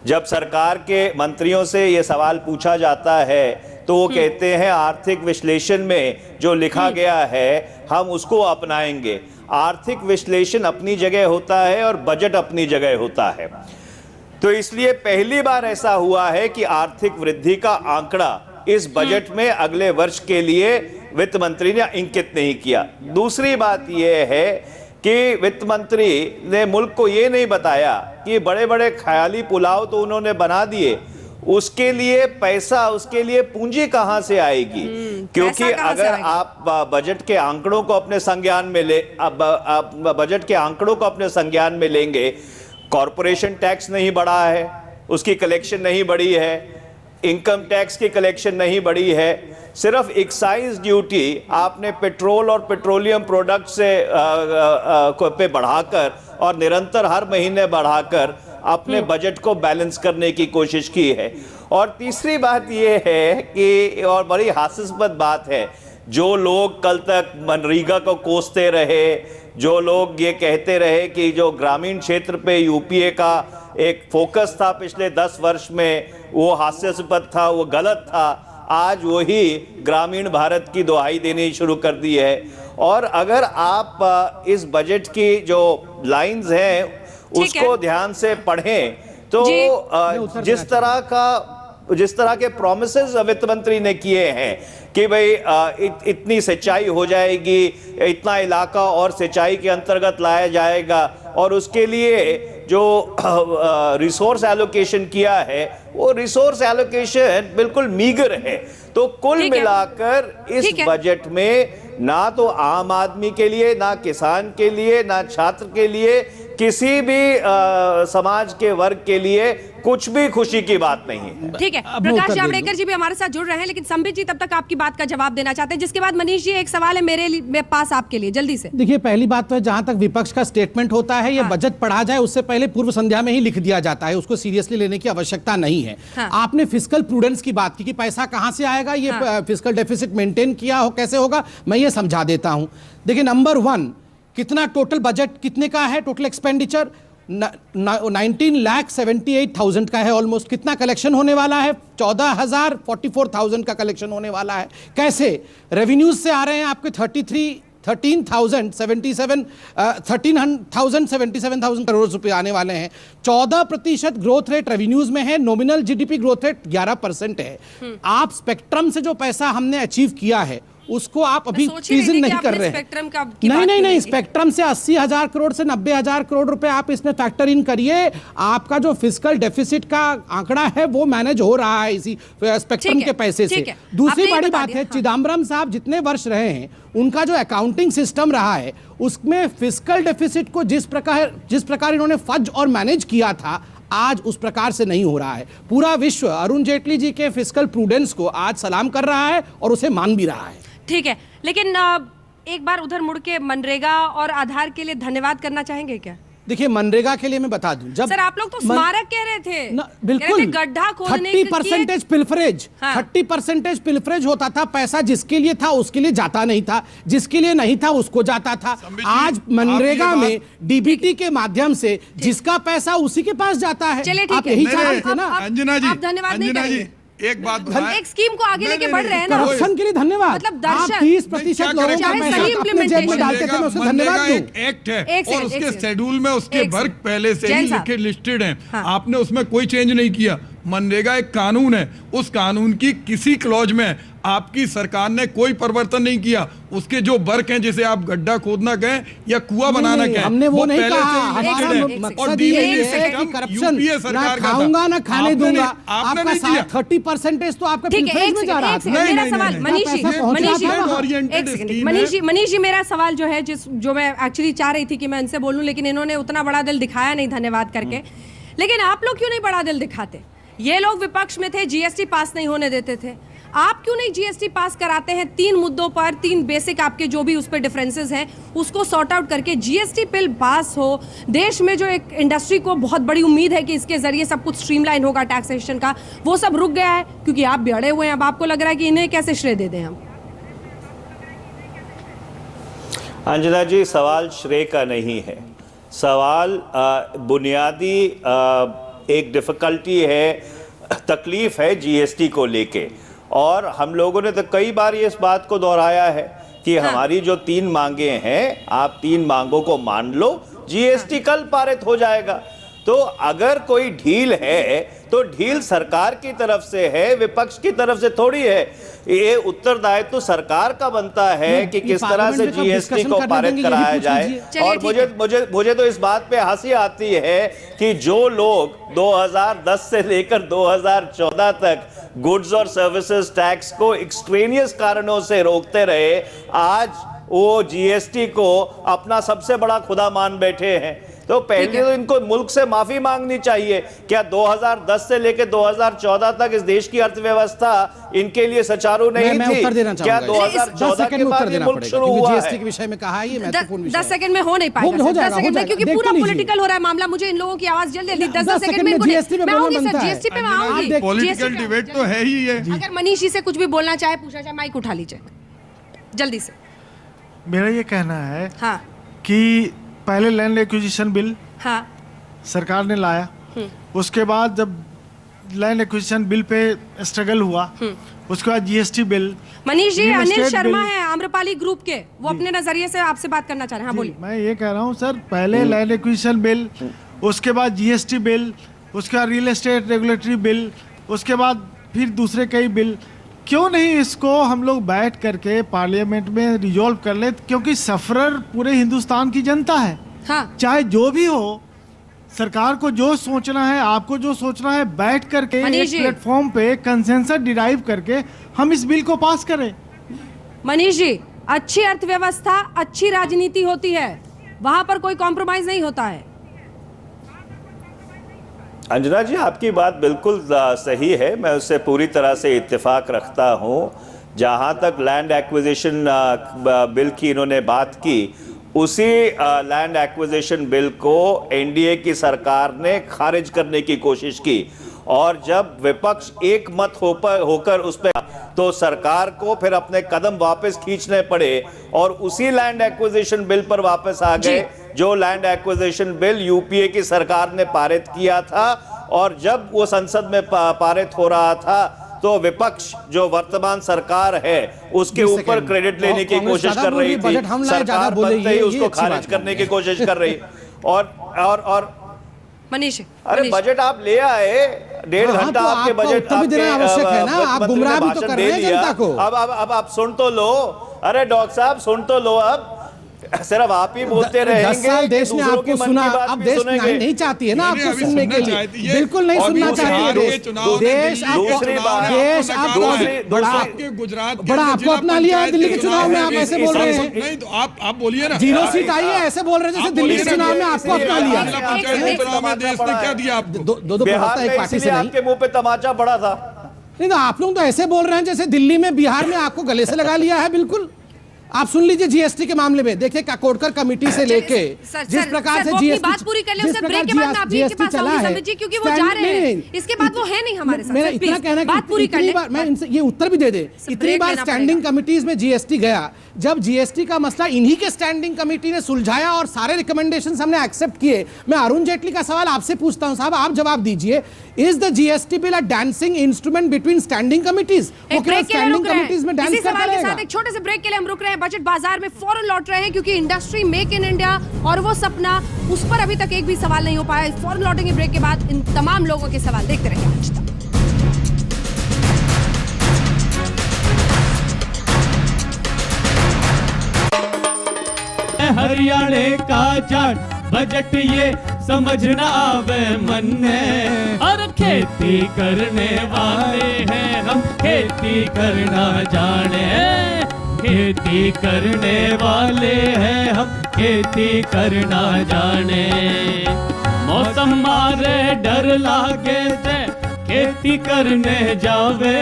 जब सरकार के मंत्रियों से ये सवाल पूछा जाता है तो वो कहते हैं आर्थिक विश्लेषण में जो लिखा गया है हम उसको अपनाएंगे। आर्थिक विश्लेषण अपनी जगह होता है और बजट अपनी जगह होता है। तो इसलिए पहली बार ऐसा हुआ है कि आर्थिक वृद्धि का आंकड़ा इस बजट में अगले वर्ष के लिए वित्त मंत्री ने इंकित नहीं किया। दूसरी बात यह है कि वित्त मंत्री ने मुल्क को ये नहीं बताया कि बड़े बड़े ख्याली पुलाव तो उन्होंने बना दिए, उसके लिए पैसा, उसके लिए पूंजी कहां से आएगी? क्योंकि अगर आप बजट के आंकड़ों को अपने संज्ञान में बजट के आंकड़ों को अपने संज्ञान में लेंगे, कॉरपोरेशन टैक्स नहीं बढ़ा है, उसकी कलेक्शन नहीं बढ़ी है, इनकम टैक्स की कलेक्शन नहीं बढ़ी है, सिर्फ एक्साइज ड्यूटी आपने पेट्रोल और पेट्रोलियम प्रोडक्ट से पे बढ़ाकर और निरंतर हर महीने बढ़ाकर अपने बजट को बैलेंस करने की कोशिश की है। और तीसरी बात यह है कि, और बड़ी हास्यास्पद बात है, जो लोग कल तक मनरेगा को कोसते रहे, जो लोग ये कहते रहे कि जो ग्रामीण क्षेत्र पे यूपीए का एक फोकस था पिछले 10 वर्ष में वो हास्यास्पद था, वो गलत था, आज वही ग्रामीण भारत की दुहाई देनी शुरू कर दी है। और अगर आप इस बजट की जो लाइंस हैं उसको ध्यान से पढ़ें तो जिस तरह के प्रोमिसेस वित्त मंत्री ने किए हैं कि भाई इतनी सिंचाई हो जाएगी, इतना इलाका और सिंचाई के अंतर्गत लाया जाएगा और उसके लिए जो रिसोर्स एलोकेशन किया है वो रिसोर्स एलोकेशन बिल्कुल मीगर है। तो कुल ठीक है। मिलाकर इस ठीक है। बजट में ना तो आम आदमी के लिए, ना किसान के लिए, ना छात्र के लिए, किसी भी समाज के वर्ग के लिए कुछ भी खुशी की बात नहीं है। ठीक है, प्रकाश जावड़ेकर जी भी हमारे साथ जुड़ रहे हैं, लेकिन संबित जी तब तक आपकी बात का जवाब देना चाहते हैं, जिसके बाद मनीष जी एक सवाल है मेरे पास आपके लिए, जल्दी से। देखिए, पहली बात तो जहां तक विपक्ष का स्टेटमेंट होता है, ये बजट पढ़ा जाए उससे पहले पूर्व संध्या में ही लिख दिया जाता है, उसको सीरियसली लेने की आवश्यकता नहीं है। आपने फिस्कल प्रूडेंस की बात की कि पैसा कहां से आएगा, ये फिस्कल डेफिसिट मेंटेन किया हो कैसे होगा, मैं ये समझा देता हूं। देखिए, नंबर 1, कितना टोटल बजट कितने का है, टोटल एक्सपेंडिचर 19,78,000 का है ऑलमोस्ट। कितना कलेक्शन होने वाला है, 14,44,000 का कलेक्शन होने वाला है। कैसे? रेवेन्यूज से आ रहे हैं आपके 13,077,000 करोड़ रुपए आने वाले हैं। 14% ग्रोथ रेट रेवेन्यूज में है, नॉमिनल जीडीपी ग्रोथ रेट 11% है। आप स्पेक्ट्रम से जो पैसा हमने अचीव किया है उसको आप अभी प्रीजन नहीं कर रहे हैं। नहीं, स्पेक्ट्रम से 80,000 करोड़ से 90,000 करोड़ रुपए आप इसमें फैक्टर इन करिए। आपका जो फिस्कल डेफिसिट का आंकड़ा है वो मैनेज हो रहा है इसी स्पेक्ट्रम के पैसे से। दूसरी बड़ी बात है, चिदम्बरम साहब जितने वर्ष रहे हैं उनका जो अकाउंटिंग सिस्टम रहा है उसमें फिस्कल डेफिसिट को जिस प्रकार इन्होंने फज और मैनेज किया था, आज उस प्रकार से नहीं हो रहा है। पूरा विश्व अरुण जेटली जी के फिस्कल प्रूडेंस को आज सलाम कर रहा है और उसे मान भी रहा है। ठीक है, लेकिन एक बार उधर मुड़ के मनरेगा और आधार के लिए धन्यवाद करना चाहेंगे क्या? देखिए, मनरेगा के लिए मैं बता दूं, जब सर आप लोग तो स्मारक कह रहे थे, बिल्कुल गड्ढा खोदने 30% पिल्फरेज, 30% पिल्फरेज होता था। पैसा जिसके लिए था उसके लिए जाता नहीं था, जिसके लिए नहीं था उसको जाता था। आज मनरेगा में डीबीटी के माध्यम से जिसका पैसा उसी के पास जाता है। चलिए, आप यही चाह रहे थे ना? अंजना जी, धन्यवाद नहीं करेंगे। एक बात, एक स्कीम को आगे लेके बढ़ रहे हैं ना। करप्शन के लिए धन्यवाद। मतलब दर्शन 30% लोगों का पैसा अपने जेब में डालते थे, मैं उसे धन्यवाद दूं। एक्ट है और उसके शेड्यूल में उसके वर्ग पहले से ही लिखे लिस्टेड हैं। आपने उसमें कोई चेंज नहीं किया। मनरेगा एक कानून है, उस कानून की किसी क्लॉज में आपकी सरकार ने कोई परिवर्तन नहीं किया। उसके जो वर्क हैं, जैसे आप गड्ढा खोदना कहें या कुआं बनाना कहें, हमने वो नहीं कहा। हमारा मकसद ये है कि करप्शन ना खाऊंगा ना खाने दूंगा। आपका 30% तो आपका पिल्फरेज में जा रहा था। मेरा सवाल मनीष जी, मेरा सवाल जो है जो मैं एक्चुअली चाह रही थी कि मैं इनसे बोलूं, लेकिन इन्होंने उतना बड़ा दिल दिखाया नहीं धन्यवाद करके। लेकिन आप लोग क्यों नहीं बड़ा दिल दिखाते? ये लोग विपक्ष में थे, जीएसटी पास नहीं होने देते थे। आप क्यों नहीं जीएसटी पास कराते हैं? 3 मुद्दों पर, 3 बेसिक आपके जो भी उस पर डिफरेंसेस हैं उसको सॉर्ट आउट करके जीएसटी बिल पास हो। देश में जो एक इंडस्ट्री को बहुत बड़ी उम्मीद है कि इसके जरिए सब कुछ स्ट्रीमलाइन होगा टैक्सेशन का, वो सब रुक गया है क्योंकि आप भी अड़े हुए हैं। अब आपको लग रहा है कि इन्हें कैसे श्रेय दे दें हम? अंजना जी, सवाल श्रेय का नहीं है। सवाल बुनियादी एक डिफ़िकल्टी है, तकलीफ़ है जीएसटी को लेके। और हम लोगों ने तो कई बार इस बात को दोहराया है कि हमारी जो 3 मांगे हैं, आप 3 मांगों को मान लो, जीएसटी कल पारित हो जाएगा। तो अगर कोई ढील है तो ढील सरकार की तरफ से है, विपक्ष की तरफ से थोड़ी है। ये उत्तरदायित्व तो सरकार का बनता है कि किस तरह से जीएसटी को पारित कराया जाए। और मुझे तो इस बात पे हंसी आती है कि जो लोग 2010 से लेकर 2014 तक गुड्स और सर्विसेज टैक्स को एक्सट्रेनियस कारणों से रोकते रहे, आज वो जीएसटी को अपना सबसे बड़ा खुदा मान बैठे हैं। तो पहले तो इनको मुल्क से माफी मांगनी चाहिए। क्या 2010 से लेकर 2014 तक इस देश की अर्थव्यवस्था इनके लिए सुचारू नहीं थी? क्या 2014 के बाद मुल्क शुरू हुआ है? जीएसटी के विषय में कहा है, ये महत्वपूर्ण विषय 10 सेकंड में हो नहीं पाएगा। 10 सेकंड में, क्योंकि पूरा पॉलिटिकल हो रहा है मामला। मुझे इन लोगों की आवाज जल्दी 10 सेकंड में मैं आऊंगी सर, जीएसटी पे मैं आऊंगी। पॉलिटिकल डिबेट तो है ही है। अगर मनीष जी से कुछ भी बोलना चाहे, पूछना चाहे, माइक उठा लीजिए जल्दी से। मेरा ये कहना है कि पहले लैंड एक्विजिशन बिल सरकार ने लाया, उसके बाद जब land acquisition bill pay struggle हुआ, उसके बाद जीएसटी बिल। मनीष जी, अनिल शर्मा है आम्रपाली ग्रुप के, वो अपने नजरिए से आपसे बात करना चाह रहे हैं। हाँ बोलिए। मैं ये कह रहा हूँ सर, पहले लैंड एक्विजिशन बिल, उसके बाद जीएसटी बिल, उसके बाद रियल एस्टेट रेगुलेटरी बिल, उसके बाद फिर दूसरे कई बिल। क्यों नहीं इसको हम लोग बैठ करके पार्लियामेंट में रिजॉल्व कर ले? क्योंकि सफरर पूरे हिंदुस्तान की जनता है। चाहे जो भी हो, सरकार को जो सोचना है, आपको जो सोचना है, बैठ करके एक मनीष जी। प्लेटफॉर्म पे कंसेंसस डिराइव करके हम इस बिल को पास करें। मनीष जी, अच्छी अर्थव्यवस्था, अच्छी राजनीति होती है, वहां पर कोई कॉम्प्रोमाइज नहीं होता है। अंजना जी, आपकी बात बिल्कुल सही है, मैं उससे पूरी तरह से इत्तेफाक रखता हूँ। जहाँ तक लैंड एक्विजिशन बिल की इन्होंने बात की, उसी लैंड एक्विजिशन बिल को एनडीए की सरकार ने खारिज करने की कोशिश की, और जब विपक्ष एक मत होकर उस पर, तो सरकार को फिर अपने कदम वापस खींचने पड़े और उसी लैंड एक्विजिशन बिल पर वापस आ गए जो लैंड एक्विजिशन बिल यूपीए की सरकार ने पारित किया था। और जब वो संसद में पारित हो रहा था तो विपक्ष जो वर्तमान सरकार है उसके ऊपर क्रेडिट लेने की कोशिश कर रही थी, सरकार बनते ही उसको खारिज करने की कोशिश कर रही। और मनीष, अरे बजट आप ले आए, 1.5 घंटा आपके बजट आप गुमराह भी तो कर रहे हैं जनता को। अब आप सुन तो लो, अरे डॉक्टर साहब सुन तो लो। अब सिर्फ आप ही बोलते रहेंगे। 10 साल देश ने आपको सुना, अब देश नहीं चाहती है ना आपको सुनने के लिए, बिल्कुल नहीं सुनना चाहती है देश। देश बड़ा आपको अपना लिया है दिल्ली के चुनाव में, आप ऐसे बोल रहे हैं। नहीं तो आप बोलिए ना, 0 सीट आई है ऐसे बोल रहे हैं जैसे दिल्ली के चुनाव में आपको अपना लिया। पंचायत चुनाव में देश ने क्या दिया आपको? दो बढ़ता एक पार्टी से नहीं, आपके मुंह पे तमाचा पड़ा था। नहीं तो आप लोग तो ऐसे बोल रहे हैं जैसे दिल्ली में, बिहार में आपको गले से लगा लिया है। बिल्कुल आप सुन लीजिए, जीएसटी के मामले में देखिए काकोडकर कमेटी से लेके जिस प्रकार से जीएसटी बात पूरी कर ले, उससे ब्रेक के बाद मैं आपके पास आऊंगी संबित जी, क्योंकि वो जा रहे हैं, इसके बाद वो है नहीं हमारे साथ। मेरा इतना कहना है बात पूरी कर ले, मैं इनसे ये उत्तर भी दे दे। इतनी बार स्टैंडिंग कमिटीज में जीएसटी गया, जब जीएसटी का मसला इन्हीं के स्टैंडिंग कमेटी ने सुलझाया और सारे रिकमेंडेशंस हमने एक्सेप्ट किए। मैं अरुण जेटली का सवाल आपसे पूछता हूं, साहब आप जवाब दीजिए, is the GST bill a dancing instrument between standing committees? वो केवल स्टैंडिंग कमिटीज में डांस करता रहेगा? इसी सवाल के साथ एक छोटे से ब्रेक के लिए हम रुक रहे हैं। बजट बाजार में फौरन लौट रहे हैं, क्योंकि इंडस्ट्री, मेक इन इंडिया और वो सपना, उस पर अभी तक एक भी सवाल नहीं हो पाया। फौरन लौटेंगे ब्रेक के बाद, इन तमाम लोगों के सवाल देखते रहिए आज तक। हरियाणे का जाट बजट ये समझना आवे मन में, और खेती करने वाले हैं हम, खेती करना जाने, खेती करने वाले हैं हम, खेती करना जाने। मौसम मारे डर लागे से खेती करने जावे,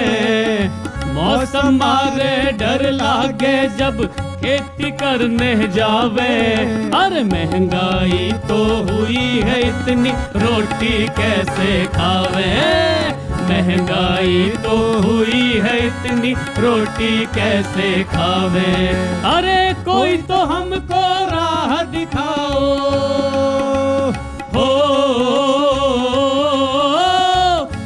मौसम मारे डर लागे जब खेती करने जावे। अरे महंगाई तो हुई है इतनी, रोटी कैसे खावे, महंगाई तो हुई है इतनी, रोटी कैसे खावे। अरे कोई तो हमको राह दिखाओ, हो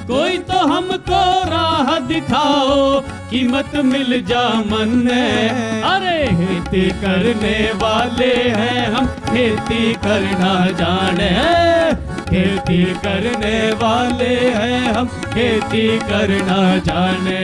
कोई तो हमको राह दिखाओ, कीमत मिल जा मन में। अरे खेती करने वाले हैं हम, खेती करना जाने, खेती करने वाले हैं हम, खेती करना जाने।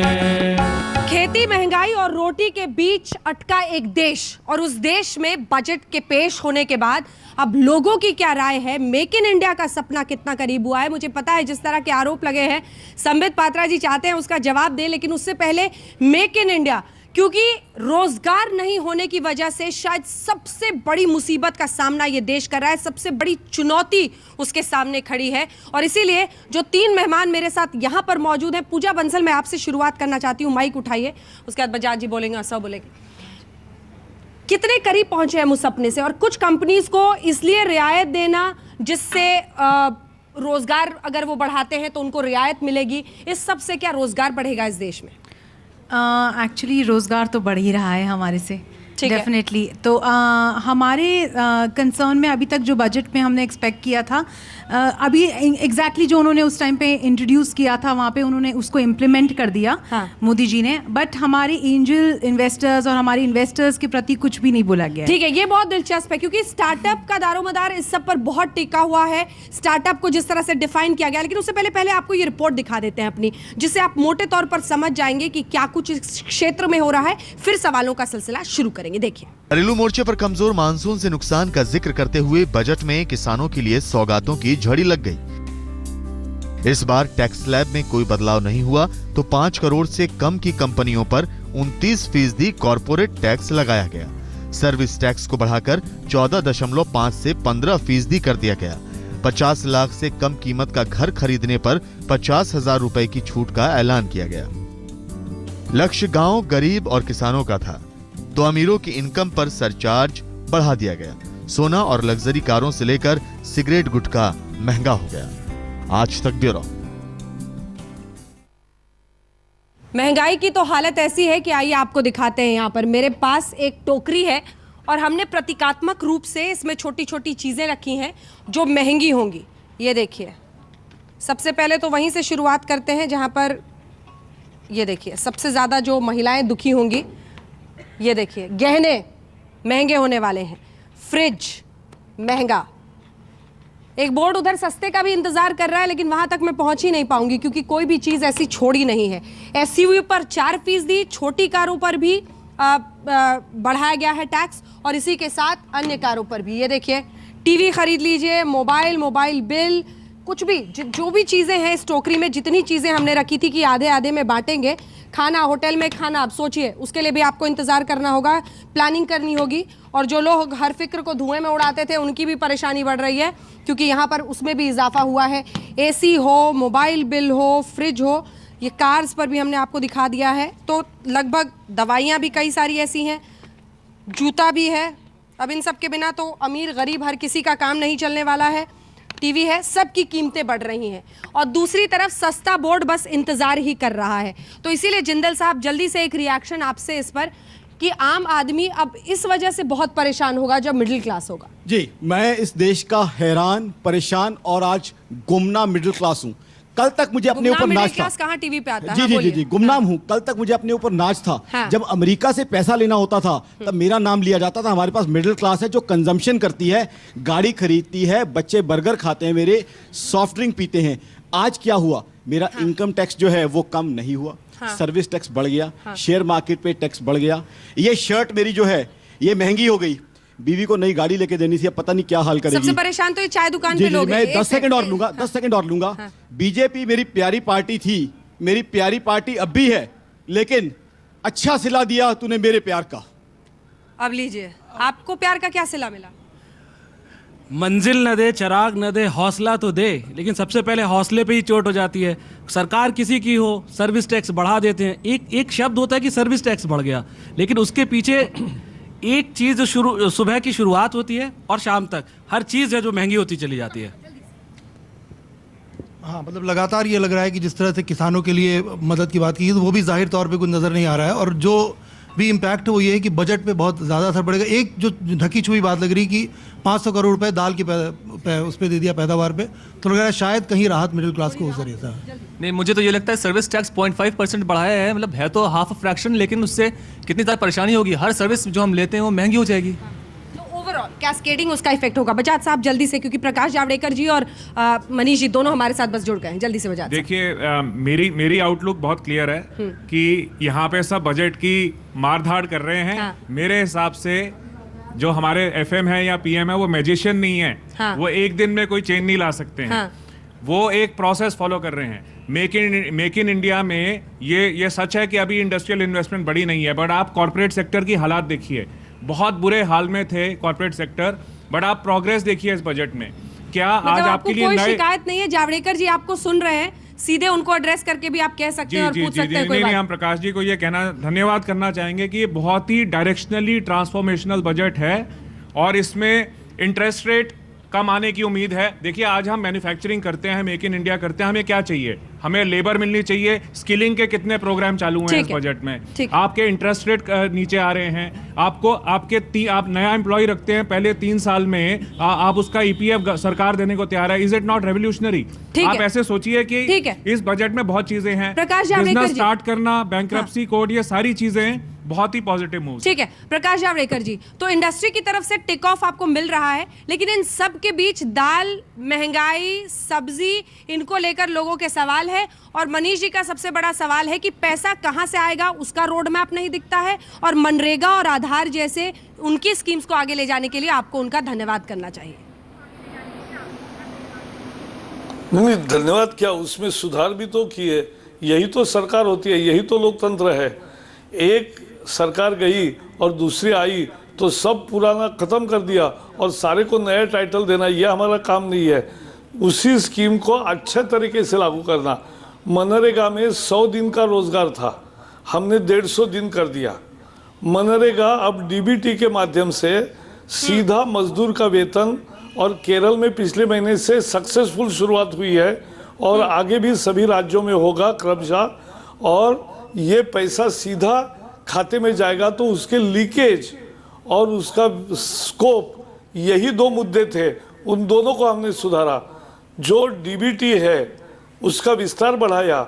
खेती, महंगाई और रोटी के बीच अटका एक देश, और उस देश में बजट के पेश होने के बाद अब लोगों की क्या राय है, मेक इन इंडिया का सपना कितना करीब हुआ है? मुझे पता है जिस तरह के आरोप लगे हैं संबित पात्रा जी चाहते हैं उसका जवाब दे, लेकिन उससे पहले मेक इन इंडिया, क्योंकि रोजगार नहीं होने की वजह से शायद सबसे बड़ी मुसीबत का सामना ये देश कर रहा है, सबसे बड़ी चुनौती उसके सामने खड़ी है। और इसीलिए जो 3 मेहमान मेरे साथ यहाँ पर मौजूद हैं, पूजा बंसल मैं आपसे शुरुआत करना चाहती हूँ, माइक उठाइए, उसके बाद बजाज जी बोलेंगे, असौ बोलेंगे। कितने करीब पहुंचे हम उस सपने से, और कुछ कंपनीज को इसलिए रियायत देना जिससे रोजगार अगर वो बढ़ाते हैं तो उनको रियायत मिलेगी, इस सब से क्या रोजगार बढ़ेगा इस देश में? एक्चुअली रोज़गार तो बढ़ ही रहा है हमारे से, डेफिनेटली। तो हमारे कंसर्न में अभी तक जो बजट में हमने एक्सपेक्ट किया था, अभी एग्जैक्टली जो उन्होंने उस टाइम पे इंट्रोड्यूस किया था वहाँ पे उन्होंने उसको इम्प्लीमेंट कर दिया, मोदी जी ने, बट हमारे एंजल इन्वेस्टर्स और हमारे इन्वेस्टर्स के प्रति कुछ भी नहीं बोला गया। ठीक है, ये बहुत दिलचस्प है, क्योंकि स्टार्टअप का दारोमदार इस सब पर बहुत टिका हुआ है, स्टार्टअप को जिस तरह से डिफाइन किया गया। लेकिन उससे पहले आपको ये रिपोर्ट दिखा देते हैं अपनी, जिससे आप मोटे तौर पर समझ जाएंगे कि क्या कुछ इस क्षेत्र में हो रहा है, फिर सवालों का सिलसिला शुरू करेंगे। करेंगे, देखिए। घरेलू मोर्चे पर कमजोर मानसून से नुकसान का जिक्र करते हुए बजट में किसानों के लिए सौगातों की झड़ी लग गई। इस बार टैक्स स्लैब में कोई बदलाव नहीं हुआ तो 5 करोड़ से कम की कंपनियों पर 29% कॉर्पोरेट टैक्स लगाया गया। सर्विस टैक्स को बढ़ाकर 14.5 से 15% कर दिया गया। 50 लाख से कम कीमत का घर खरीदने पर 50,000 रुपए की छूट का ऐलान किया गया। लक्ष्य गांव, गरीब और किसानों का था, तो अमीरों की इनकम पर सरचार्ज बढ़ा दिया गया। सोना और लग्जरी कारों से लेकर सिगरेट गुटखा महंगा हो गया। आज तक ब्यूरो। महंगाई की तो हालत ऐसी है कि आइए आपको दिखाते हैं। यहाँ पर मेरे पास एक टोकरी है और हमने प्रतीकात्मक रूप से इसमें छोटी छोटी चीज़ें रखी हैं जो महंगी होंगी। ये देखिए, सबसे पहले तो वहीं से शुरुआत करते हैं जहाँ पर ये देखिए सबसे ज़्यादा जो महिलाएं दुखी होंगी। ये देखिए, गहने महंगे होने वाले हैं, फ्रिज महंगा। एक बोर्ड उधर सस्ते का भी इंतजार कर रहा है, लेकिन वहां तक मैं पहुंच ही नहीं पाऊंगी क्योंकि कोई भी चीज ऐसी छोड़ी नहीं है। एसयूवी पर 4%, छोटी कारों पर भी बढ़ाया गया है टैक्स और इसी के साथ अन्य कारों पर भी। ये देखिए, टीवी खरीद लीजिए, मोबाइल बिल, कुछ भी जो भी चीज़ें हैं इस टोकरी में, जितनी चीज़ें हमने रखी थी कि आधे आधे में बांटेंगे। खाना, होटल में खाना, आप सोचिए उसके लिए भी आपको इंतज़ार करना होगा, प्लानिंग करनी होगी। और जो लोग हर फिक्र को धुएं में उड़ाते थे उनकी भी परेशानी बढ़ रही है क्योंकि यहाँ पर उसमें भी इजाफा हुआ है। एसी हो, मोबाइल बिल हो, फ्रिज हो, ये कार्स पर भी हमने आपको दिखा दिया है। तो लगभग दवाइयाँ भी कई सारी ऐसी हैं, जूता भी है। अब इन सब के बिना तो अमीर गरीब हर किसी का काम नहीं चलने वाला है। टीवी है, सबकी कीमतें बढ़ रही हैं और दूसरी तरफ सस्ता बोर्ड बस इंतजार ही कर रहा है। तो इसीलिए जिंदल साहब, जल्दी से एक रिएक्शन आपसे इस पर कि आम आदमी अब इस वजह से बहुत परेशान होगा जब मिडिल क्लास होगा। जी, मैं इस देश का हैरान, परेशान और आज गुमनाम मिडिल क्लास हूँ। कल तक मुझे अपने ऊपर नाच था। कहाँ टीवी पे आता है? जी जी जी, गुमनाम हूँ। कल तक मुझे अपने ऊपर नाच था। हाँ। जब अमेरिका से पैसा लेना होता था तब मेरा नाम लिया जाता था। हमारे पास मिडिल क्लास है जो कंजम्पशन करती है, गाड़ी खरीदती है, बच्चे बर्गर खाते हैं, मेरे सॉफ्ट ड्रिंक पीते हैं। आज क्या हुआ, मेरा इनकम टैक्स जो है वो कम नहीं हुआ। सर्विस टैक्स बढ़ गया, शेयर मार्केट पे टैक्स बढ़ गया। ये शर्ट मेरी जो है ये महंगी हो गई। बीवी को नई गाड़ी लेके देनी थी, अब पता नहीं क्या हाल करेगी। सबसे परेशान तो ये चाय दुकान पे लोग हैं। मैं 10 सेकंड और लूंगा, 10 सेकंड और लूंगा। बीजेपी मेरी प्यारी पार्टी थी, मेरी प्यारी पार्टी अब भी है, लेकिन अच्छा सिला दिया तूने मेरे प्यार का। अब लीजिए, आपको प्यार का क्या सिला मिला? मंजिल न दे, चिराग न दे, हौसला तो दे, लेकिन सबसे पहले हौसले पे ही चोट हो जाती है। सरकार किसी की हो, सर्विस टैक्स बढ़ा देते हैं। एक शब्द होता है कि सर्विस टैक्स बढ़ गया, लेकिन उसके पीछे एक चीज़ जो सुबह की शुरुआत होती है और शाम तक हर चीज़ है जो महंगी होती चली जाती है। हाँ, मतलब लगातार ये लग रहा है कि जिस तरह से किसानों के लिए मदद की बात की तो वो भी जाहिर तौर पे कुछ नज़र नहीं आ रहा है। और जो भी इम्पैक्ट है वो ये है कि बजट पे बहुत ज़्यादा असर पड़ेगा। एक जो ढकी छुई बात लग रही कि 500 करोड़ रुपए दाल की उस पर दे दिया पैदावार पे, तो लग रहा है शायद कहीं राहत मिडिल क्लास को हो जरिए था। नहीं, मुझे तो ये लगता है सर्विस टैक्स 0.5% बढ़ाया है, मतलब है तो हाफ फ्रैक्शन, लेकिन उससे कितनी ज़्यादा परेशानी होगी। हर सर्विस जो हम लेते हैं वो महंगी हो जाएगी। ओवरऑल कैस्केडिंग उसका इफेक्ट होगा। बजाज साहब जल्दी से, क्योंकि प्रकाश जावड़ेकर जी और मनीष जी दोनों हमारे साथ बस जुड़ गए हैं, जल्दी से बजाज। देखिए, मेरी आउटलुक बहुत क्लियर है कि यहाँ पे सब बजट की मारधाड़ कर रहे हैं। हाँ। मेरे हिसाब से जो हमारे एफएम है या पीएम है वो मैजिशियन नहीं है। हाँ। वो एक दिन में कोई चेंज नहीं ला सकते हैं। हाँ। वो एक प्रोसेस फॉलो कर रहे हैं। मेक इन इंडिया में ये सच है कि अभी इंडस्ट्रियल इन्वेस्टमेंट बड़ी नहीं है, बट आप कॉर्पोरेट सेक्टर की हालात देखिए, बहुत बुरे हाल में थे कॉर्पोरेट सेक्टर, बट आप प्रोग्रेस देखिए इस बजट में। क्या मतलब आज आपके लिए कोई शिकायत नहीं है? जावड़ेकर जी आपको सुन रहे हैं, सीधे उनको एड्रेस करके भी आप कह सकते हैं और पूछ सकते हैं। नहीं, हम प्रकाश जी को ये धन्यवाद करना चाहेंगे कि ये बहुत ही डायरेक्शनली ट्रांसफॉर्मेशनल बजट है और इसमें इंटरेस्ट रेट कम आने की उम्मीद है। देखिए, आज हम मैन्युफैक्चरिंग करते हैं, मेक इन इंडिया करते हैं, हमें क्या चाहिए? हमें लेबर मिलनी चाहिए। स्किलिंग के कितने प्रोग्राम चालू हैं इस बजट में? आपके इंटरेस्ट रेट नीचे आ रहे हैं। आप नया एम्प्लॉय रखते हैं, पहले 3 साल में आप उसका ईपीएफ सरकार देने को तैयार है। Is it not revolutionary? आप ऐसे सोचिए कि इस बजट में बहुत चीजें हैं। बिजनेस स्टार्ट करना, बैंक्रप्सी कोड, ये सारी चीजें बहुत ही पॉजिटिव मूव। ठीक है प्रकाश जावड़ेकर जी, तो इंडस्ट्री की तरफ से टेक ऑफ आपको मिल रहा है, लेकिन इन सब के बीच दाल, महंगाई, सब्जी, इनको लेकर लोगों के सवाल है। और मनीष जी का सबसे बड़ा सवाल है कि पैसा कहां से आएगा, उसका रोड मैप नहीं दिखता है। और मनरेगा और आधार जैसे उनकी स्कीम्स को आगे ले जाने के लिए आपको उनका धन्यवाद करना चाहिए। नहीं, धन्यवाद क्या, उसमें सुधार भी तो किए। यही तो सरकार होती है, यही तो लोकतंत्र है। एक सरकार गई और दूसरी आई तो सब पुराना खत्म कर दिया और सारे को नया टाइटल देना, यह हमारा काम नहीं है। उसी स्कीम को अच्छे तरीके से लागू करना। मनरेगा में 100 दिन का रोजगार था, हमने 150 दिन कर दिया। मनरेगा अब डीबीटी के माध्यम से सीधा मजदूर का वेतन, और केरल में पिछले महीने से सक्सेसफुल शुरुआत हुई है और आगे भी सभी राज्यों में होगा क्रमशः। और ये पैसा सीधा खाते में जाएगा, तो उसके लीकेज और उसका स्कोप, यही 2 मुद्दे थे, उन दोनों को हमने सुधारा। जो डीबीटी है उसका विस्तार बढ़ाया।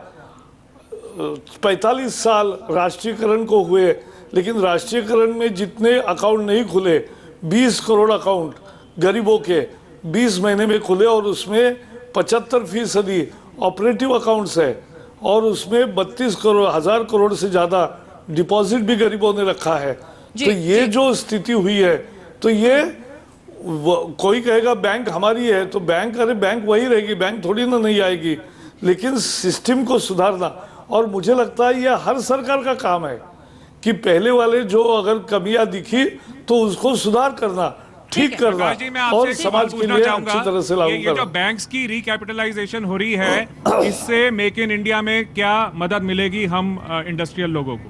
45 साल राष्ट्रीयकरण को हुए, लेकिन राष्ट्रीयकरण में जितने अकाउंट नहीं खुले, 20 करोड़ अकाउंट गरीबों के 20 महीने में खुले, और उसमें 75% ऑपरेटिव अकाउंट्स है, और उसमें 32,000 करोड़ से ज़्यादा डिपॉजिट भी गरीबों ने रखा है। तो ये जो स्थिति हुई है, तो ये कोई कहेगा बैंक हमारी है, तो बैंक, अरे बैंक वही रहेगी, बैंक थोड़ी ना नहीं आएगी। लेकिन सिस्टम को सुधारना, और मुझे लगता है ये हर सरकार का काम है कि पहले वाले जो अगर कमियां दिखी तो उसको सुधार करना, ठीक करना, और समाज के लिए अच्छी तरह से लागू करना। ये जो बैंक्स की रिकैपिटलाइजेशन हो रही है, इससे मेक इन इंडिया में क्या मदद मिलेगी हम इंडस्ट्रियल लोगों को?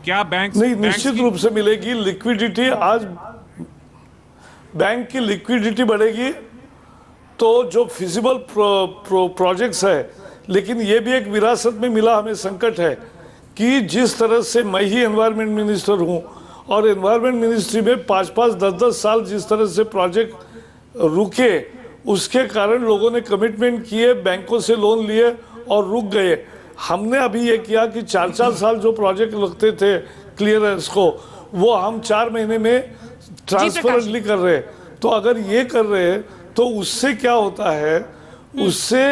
क्या बैंक नहीं, निश्चित रूप से मिलेगी। लिक्विडिटी, आज बैंक की लिक्विडिटी बढ़ेगी तो जो फिजिबल प्रोजेक्ट्स है, लेकिन ये भी एक विरासत में मिला हमें संकट है कि जिस तरह से मैं ही एनवायरनमेंट मिनिस्टर हूँ, और एनवायरनमेंट मिनिस्ट्री में 5-5, 10-10 साल जिस तरह से प्रोजेक्ट रुके, उसके कारण लोगों ने कमिटमेंट किए, बैंकों से लोन लिए और रुक गए। हमने अभी ये किया कि 4-4 साल जो प्रोजेक्ट लगते थे क्लियरेंस को, वो हम 4 महीने में ट्रांसपेरेंटली कर रहे हैं। तो अगर ये कर रहे हैं तो उससे क्या होता है, उससे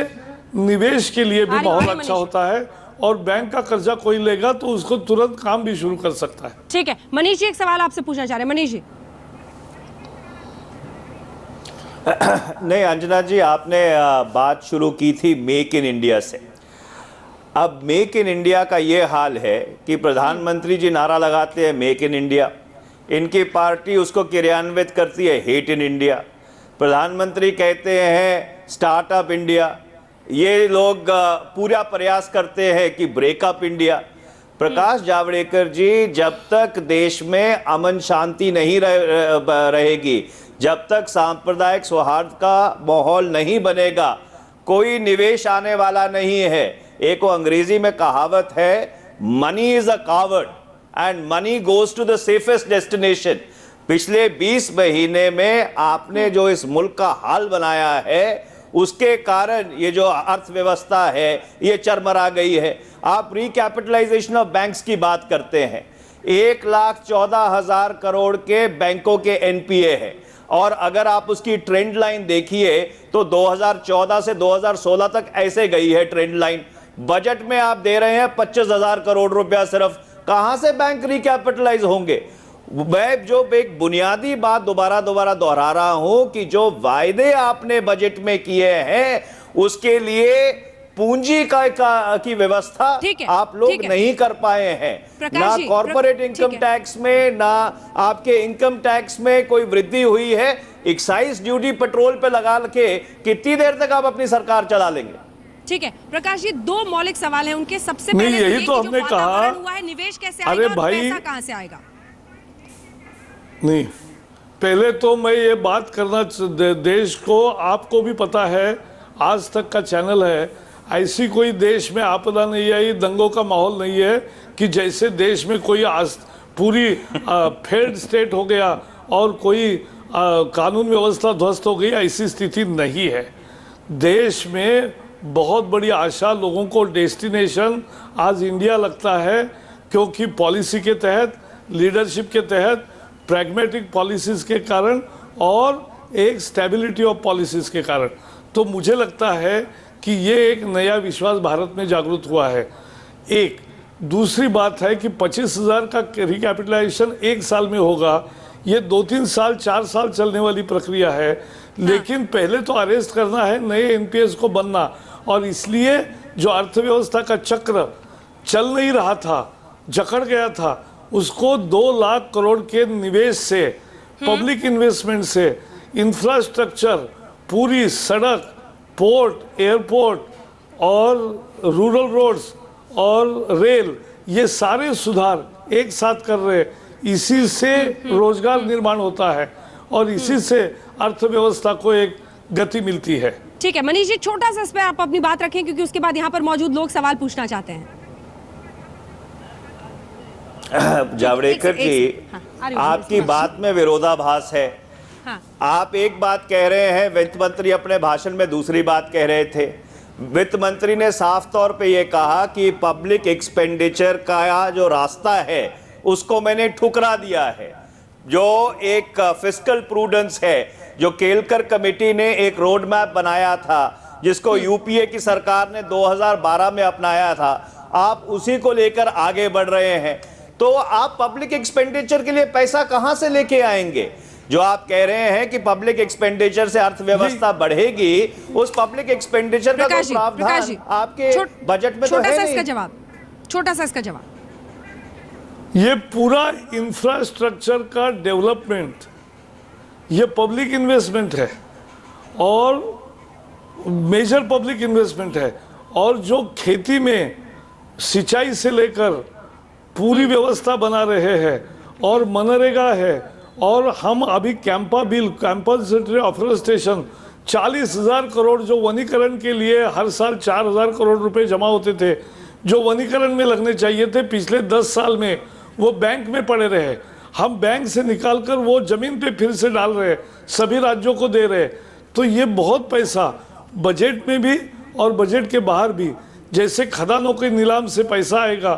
निवेश के लिए भी बहुत अच्छा होता है, और बैंक का कर्जा कोई लेगा तो उसको तुरंत काम भी शुरू कर सकता है। ठीक है मनीष जी, एक सवाल आपसे पूछना चाह रहे हैं। मनीष जी। नहीं अंजना जी, आपने बात शुरू की थी मेक इन इंडिया से। अब मेक इन इंडिया का ये हाल है कि प्रधानमंत्री जी नारा लगाते हैं मेक इन इंडिया, इनकी पार्टी उसको क्रियान्वित करती है हेट इन इंडिया। प्रधानमंत्री कहते हैं स्टार्टअप इंडिया, ये लोग पूरा प्रयास करते हैं कि ब्रेकअप इंडिया। प्रकाश जावड़ेकर जी, जब तक देश में अमन शांति नहीं रहेगी, जब तक सांप्रदायिक सौहार्द का माहौल नहीं बनेगा, कोई निवेश आने वाला नहीं है। एक अंग्रेजी में कहावत है, money is a coward and money goes to the safest destination. पिछले 20 महीने में आपने जो इस मुल्क का हाल बनाया है, उसके कारण ये जो अर्थव्यवस्था है ये चरमरा गई है। आप रिकैपिटलाइजेशन ऑफ बैंक्स की बात करते हैं, 1,14,000 करोड़ के बैंकों के एनपीए है, और अगर आप उसकी ट्रेंड लाइन देखिए तो 2014 से 2016 तक ऐसे गई है ट्रेंड लाइन। बजट में आप दे रहे हैं 25,000 करोड़ रुपया सिर्फ, कहां से बैंक रिकैपिटलाइज होंगे? मैं जो एक बुनियादी बात दोबारा दोहरा रहा हूं कि जो वायदे आपने बजट में किए हैं उसके लिए पूंजी की व्यवस्था आप लोग नहीं कर पाए हैं। ना कॉर्पोरेट इनकम टैक्स में, ना आपके इनकम टैक्स में कोई वृद्धि हुई है। एक्साइज ड्यूटी पेट्रोल पे लगा के कितनी देर तक आप अपनी सरकार चला लेंगे? ठीक है प्रकाश जी, 2 मौलिक सवाल हैं उनके। सबसे पहले यही तो हमने कहा, हुआ है, निवेश कैसे आएगा और पैसा कहां से आएगा? नहीं, पहले तो मैं ये बात करना, देश को, आपको भी पता है, आज तक का चैनल है, ऐसी कोई देश में आपदा नहीं आई, दंगों का माहौल नहीं है कि जैसे देश में कोई पूरी फेल्ड स्टेट हो गया और कोई कानून व्यवस्था ध्वस्त हो गई, ऐसी स्थिति नहीं है। देश में बहुत बड़ी आशा, लोगों को डेस्टिनेशन आज इंडिया लगता है क्योंकि पॉलिसी के तहत, लीडरशिप के तहत, प्रैग्मेटिक पॉलिसीज के कारण और एक स्टेबिलिटी ऑफ पॉलिसीज के कारण। तो मुझे लगता है कि ये एक नया विश्वास भारत में जागृत हुआ है। एक दूसरी बात है कि 25,000 का रिकैपिटलाइजेशन एक साल में होगा, ये 2-3 साल 4 साल चलने वाली प्रक्रिया है। लेकिन पहले तो अरेस्ट करना है, नए एनपीएस को बनना, और इसलिए जो अर्थव्यवस्था का चक्र चल नहीं रहा था, जकड़ गया था, उसको 2 लाख करोड़ के निवेश से, पब्लिक इन्वेस्टमेंट से, इंफ्रास्ट्रक्चर, पूरी सड़क, पोर्ट, एयरपोर्ट और रूरल रोड्स और रेल, ये सारे सुधार एक साथ कर रहे। इसी से रोजगार निर्माण होता है और इसी से अर्थव्यवस्था को एक गति मिलती है। ठीक है मनीष जी, छोटा सा इस पे आप अपनी बात रखें क्योंकि उसके बाद यहाँ पर मौजूद लोग सवाल पूछना चाहते हैं। जावड़ेकर जी, आपकी बात में विरोधाभास है। आप एक बात कह रहे हैं, वित्त मंत्री अपने भाषण में दूसरी बात कह रहे थे। वित्त मंत्री ने साफ तौर पे ये कहा कि पब्लिक एक्सपेंडिचर का जो रास्ता है उसको मैंने ठुकरा दिया है। जो एक फिस्कल प्रूडेंस है, जो केलकर कमेटी ने एक रोड मैप बनाया था, जिसको यूपीए की सरकार ने 2012 में अपनाया था, आप उसी को लेकर आगे बढ़ रहे हैं। तो आप पब्लिक एक्सपेंडिचर के लिए पैसा कहां से लेके आएंगे? जो आप कह रहे हैं कि पब्लिक एक्सपेंडिचर से अर्थव्यवस्था बढ़ेगी, उस पब्लिक एक्सपेंडिचर का कोई प्रावधान आपके बजट में तो है नहीं। छोटा सा इसका जवाब। ये पूरा इंफ्रास्ट्रक्चर का डेवलपमेंट, ये पब्लिक इन्वेस्टमेंट है और मेजर पब्लिक इन्वेस्टमेंट है। और जो खेती में सिंचाई से लेकर पूरी व्यवस्था बना रहे हैं, और मनरेगा है, और हम अभी कैंपा बिल, कंपल्सरी ऑफरेस्टेशन, 40,000 करोड़ जो वनीकरण के लिए हर साल 4,000 करोड़ रुपए जमा होते थे, जो वनीकरण में लगने चाहिए थे, पिछले 10 साल में वो बैंक में पड़े रहे। हम बैंक से निकालकर वो जमीन पे फिर से डाल रहे, सभी राज्यों को दे रहे। तो ये बहुत पैसा बजट में भी और बजट के बाहर भी, जैसे खदानों के नीलाम से पैसा आएगा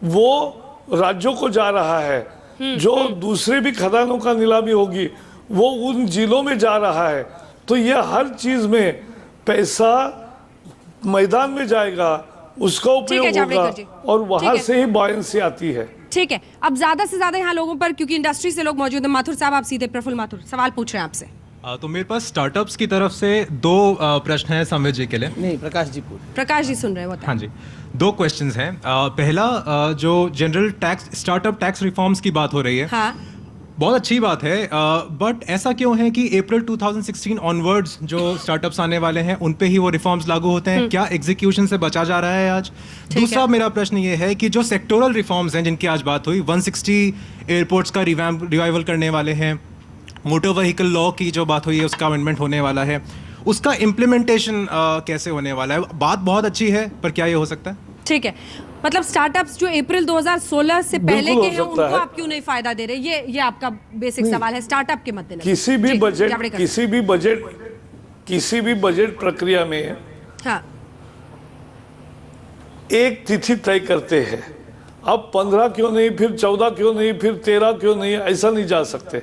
वो राज्यों को जा रहा है, जो दूसरे भी खदानों का नीलामी होगी वो उन जिलों में जा रहा है। तो ये हर चीज में पैसा मैदान में जाएगा, उसका उपयोग होगा और वहां से ही बॉयंसी आती है। ठीक है, अब ज्यादा से ज्यादा यहाँ लोगों पर, क्योंकि इंडस्ट्री से लोग मौजूद हैं, माथुर साहब आप सीधे, प्रफुल्ल माथुर सवाल पूछ रहे हैं आपसे। तो मेरे पास स्टार्टअप्स की तरफ से 2 प्रश्न हैं संवित जी के लिए। नहीं, प्रकाश जी सुन रहे हैं। हाँ जी, 2 क्वेश्चंस हैं। पहला, जो general tax, startup tax reforms की बात हो रही है, हाँ। बहुत अच्छी बात है, बट ऐसा क्यों है कि अप्रैल 2016 ऑनवर्ड्स जो स्टार्टअप्स आने वाले हैं उन पे ही वो रिफॉर्म्स लागू होते हैं? क्या एग्जीक्यूशन से बचा जा रहा है आज? दूसरा मेरा प्रश्न ये है कि जो सेक्टोरल रिफॉर्म्स हैं जिनकी आज बात हुई, 160 एयरपोर्ट्स का रिवाइवल करने वाले हैं, मोटर व्हीकल लॉ की जो बात हुई है उसका अमेंडमेंट होने वाला है, उसका इम्प्लीमेंटेशन कैसे होने वाला है? बात बहुत अच्छी है, पर क्या ये हो सकता है? ठीक है, मतलब स्टार्टअप्स जो अप्रैल 2016 से पहले के हैं उनको आप क्यों नहीं फायदा दे रहे? ये आपका बेसिक सवाल है स्टार्टअप के मद्देनजर। किसी भी बजट प्रक्रिया में हाँ। एक तिथि तय करते हैं। अब 15 क्यों नहीं, फिर 14 क्यों नहीं, फिर 13 क्यों नहीं, ऐसा नहीं जा सकते।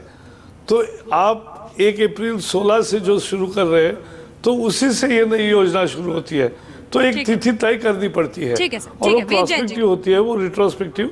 तो आप 1 अप्रैल 16 से जो शुरू कर रहे हैं तो उसी से ये नई योजना शुरू होती है। तो एक तिथि तय करनी पड़ती है, ठीक है सर, और वो प्रोस्पेक्टिव होती है, वो रिट्रोस्पेक्टिव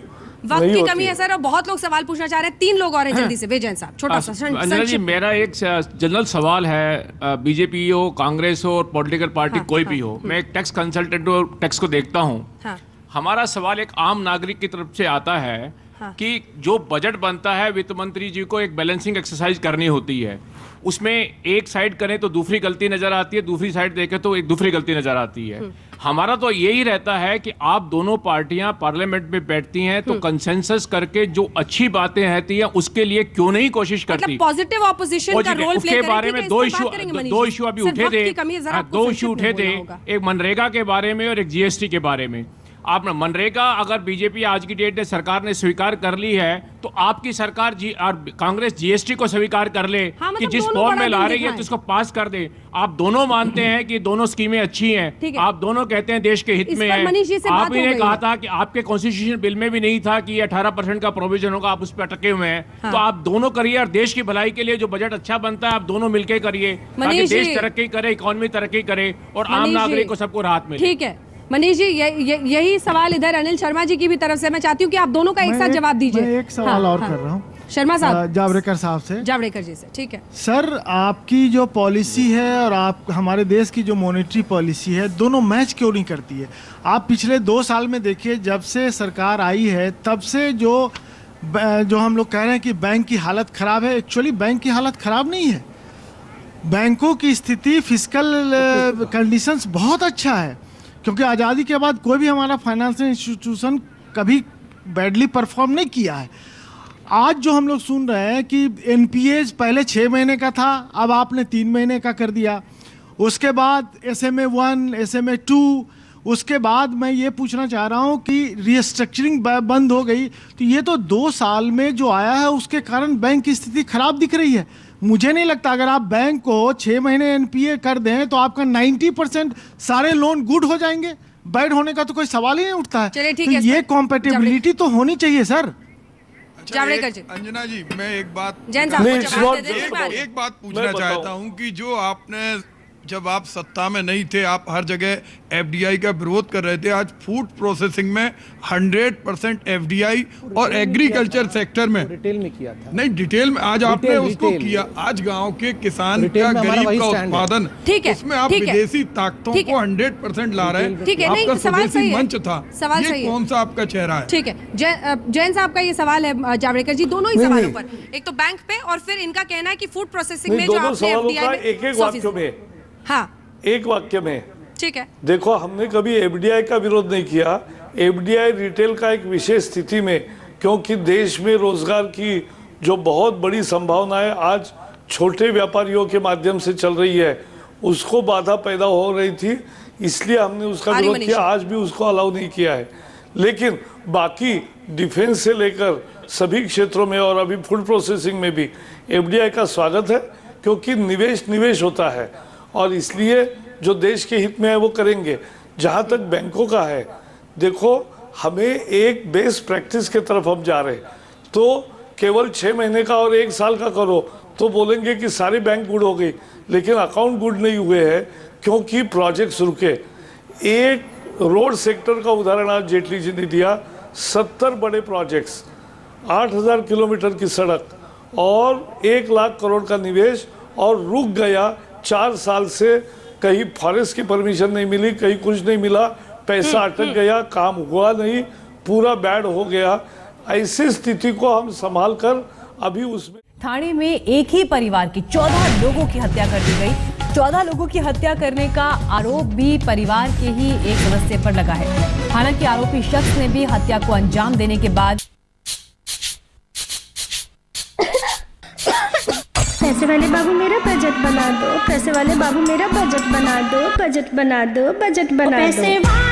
वक्त की कमी है सर, और बहुत लोग सवाल पूछना चाह रहे हैं। 3 लोग और हैं, जल्दी से विजय साहब, छोटा सा। अंजना जी, मेरा एक जनरल सवाल है, बीजेपी हो, कांग्रेस हो और पॉलिटिकल पार्टी कोई भी हो, मैं एक टैक्स कंसल्टेंट और टैक्स को देखता हूँ। हमारा सवाल एक आम नागरिक की तरफ से आता है कि जो बजट बनता है, वित्त मंत्री जी को एक बैलेंसिंग एक्सरसाइज करनी होती है। उसमें एक साइड करें तो दूसरी गलती नजर आती है, दूसरी साइड देखें तो एक दूसरी गलती नजर आती है। हमारा तो यही रहता है कि आप दोनों पार्टियां पार्लियामेंट में बैठती हैं तो कंसेंसस करके जो अच्छी बातें रहती हैं उसके लिए क्यों नहीं कोशिश करती? मतलब पॉजिटिव ऑपोजिशन का रोल प्ले के बारे में 2 इशू अभी उठे थे, 2 इशू उठे थे, एक मनरेगा के बारे में और एक जीएसटी के बारे में। आप मनरेगा अगर बीजेपी आज की डेट में सरकार ने स्वीकार कर ली है तो आपकी सरकार और कांग्रेस जीएसटी को स्वीकार कर ले हाँ, कि मतलब जिस दोनों फॉर्म में बड़ा ला दिन रही है दिखाएं। तो इसको पास कर दे। आप दोनों मानते हैं कि दोनों स्कीमें अच्छी ठीक हैं, है। आप दोनों कहते हैं देश के हित इस में पर मनीष जी से है। बात आप हो ही ने गई कहा है। था कि आपके कॉन्स्टिट्यूशन बिल में भी नहीं था कि ये 18% का प्रोविजन होगा, आप उस पर अटके हुए हैं। हाँ। तो आप दोनों करिए और देश की भलाई के लिए जो बजट अच्छा बनता है आप दोनों मिलकर करिए, ताकि मनीष देश जी। तरक्की करे, इकोनॉमी तरक्की करे और आम मनीष जी। नागरिक को सबको राहत मिले। ठीक है मनीष जी, यही सवाल इधर अनिल शर्मा जी की भी तरफ से मैं चाहती हूँ कि आप दोनों का एक साथ जवाब दीजिए। मैं एक सवाल और कर रहा हूँ शर्मा साहब, जावड़ेकर साहब से। जावड़ेकर जी से, ठीक है सर, आपकी जो पॉलिसी है और आप हमारे देश की जो मॉनेटरी पॉलिसी है, दोनों मैच क्यों नहीं करती है? आप पिछले 2 साल में देखिए, जब से सरकार आई है तब से जो हम लोग कह रहे हैं कि बैंक की हालत ख़राब है, एक्चुअली बैंक की हालत ख़राब नहीं है। बैंकों की स्थिति, फिस्कल कंडीशंस बहुत अच्छा है, क्योंकि आज़ादी के बाद कोई भी हमारा फाइनेंशियल इंस्टीट्यूशन कभी बैडली परफॉर्म नहीं किया है। आज जो हम लोग सुन रहे हैं कि एनपीएज पहले 6 महीने का था, अब आपने 3 महीने का कर दिया। उसके बाद SMA 1, SMA 2, उसके बाद मैं ये पूछना चाह रहा हूँ कि रीस्ट्रक्चरिंग बंद हो गई, तो ये तो 2 साल में जो आया है उसके कारण बैंक की स्थिति खराब दिख रही है। मुझे नहीं लगता अगर आप बैंक को 6 महीने एनपीए कर दें तो आपका 90% सारे लोन गुड हो जाएंगे, बैड होने का तो कोई सवाल ही नहीं उठता है। चलिए, ठीक तो है, ये कॉम्पेटेबिलिटी तो होनी चाहिए सर। जावड़ेकर जी। अंजना जी, मैं एक बात जैन साहब को जवाब दे दें। एक बात पूछना चाहता हूं कि जो आपने, जब आप सत्ता में नहीं थे, आप हर जगह एफडीआई का विरोध कर रहे थे। आज फूड प्रोसेसिंग में 100% एफडीआई और एग्रीकल्चर सेक्टर में रिटेल में किया था। नहीं, डिटेल में आज आपने उसको किया। आज गांव के किसान का, गरीब का उत्पादन, ठीक है, उसमें आप ठीक है। विदेशी ताकतों ठीक है। को 100% ला रहे हैं। ठीक है, नहीं, आपका सवाल स्वदेशी सही है। मंच था, सवाल ये सही है। कौन सा आपका चेहरा है? ठीक है, जैन साहब का ये सवाल है जावड़ेकर जी, दोनों ही सवालों पर, एक तो बैंक पे और फिर इनका कहना है कि फूड प्रोसेसिंग में जो दोनों आपने सवालों एफडीआई का में एक वाक्य में, हाँ एक वाक्य में। ठीक है, देखो, हमने कभी एफडीआई का विरोध नहीं किया। एफडीआई रिटेल का एक विशेष स्थिति में, क्योंकि देश में रोजगार की जो बहुत बड़ी संभावनाएं आज छोटे व्यापारियों के माध्यम से चल रही है, उसको बाधा पैदा हो रही थी, इसलिए हमने उसका विरोध किया। आज भी उसको अलाउ नहीं किया है। लेकिन बाकी डिफेंस से लेकर सभी क्षेत्रों में और अभी फूड प्रोसेसिंग में भी एफडीआई का स्वागत है, क्योंकि निवेश होता है और इसलिए जो देश के हित में है वो करेंगे। जहाँ तक बैंकों का है, देखो, हमें एक बेस्ट प्रैक्टिस के तरफ हम जा रहे हैं। तो केवल 6 महीने का और 1 साल का करो तो बोलेंगे कि सारे बैंक गुड हो गई, लेकिन अकाउंट गुड नहीं हुए हैं क्योंकि प्रोजेक्ट्स रुके। एक रोड सेक्टर का उदाहरण आज जेटली जी ने दिया। 70 बड़े प्रोजेक्ट्स, 8000 किलोमीटर की सड़क और 1 लाख करोड़ का निवेश, और रुक गया 4 साल से। कहीं फॉरेस्ट की परमिशन नहीं मिली, कहीं कुछ नहीं मिला, पैसा अटक गया, काम हुआ नहीं, पूरा बैड हो गया। ऐसी स्थिति को हम संभाल कर अभी उसमें ठाणे में एक ही परिवार की 14 लोगों की हत्या कर दी गई। 14 लोगों की हत्या करने का आरोप भी परिवार के ही एक सदस्य पर लगा है। हालांकि आरोपी शख्स ने भी हत्या को अंजाम देने के बाद पैसे वाले बाबू मेरा बजट बना दो, पैसे वाले बाबू मेरा बजट बना दो, बजट बना दो, बजट बना दो।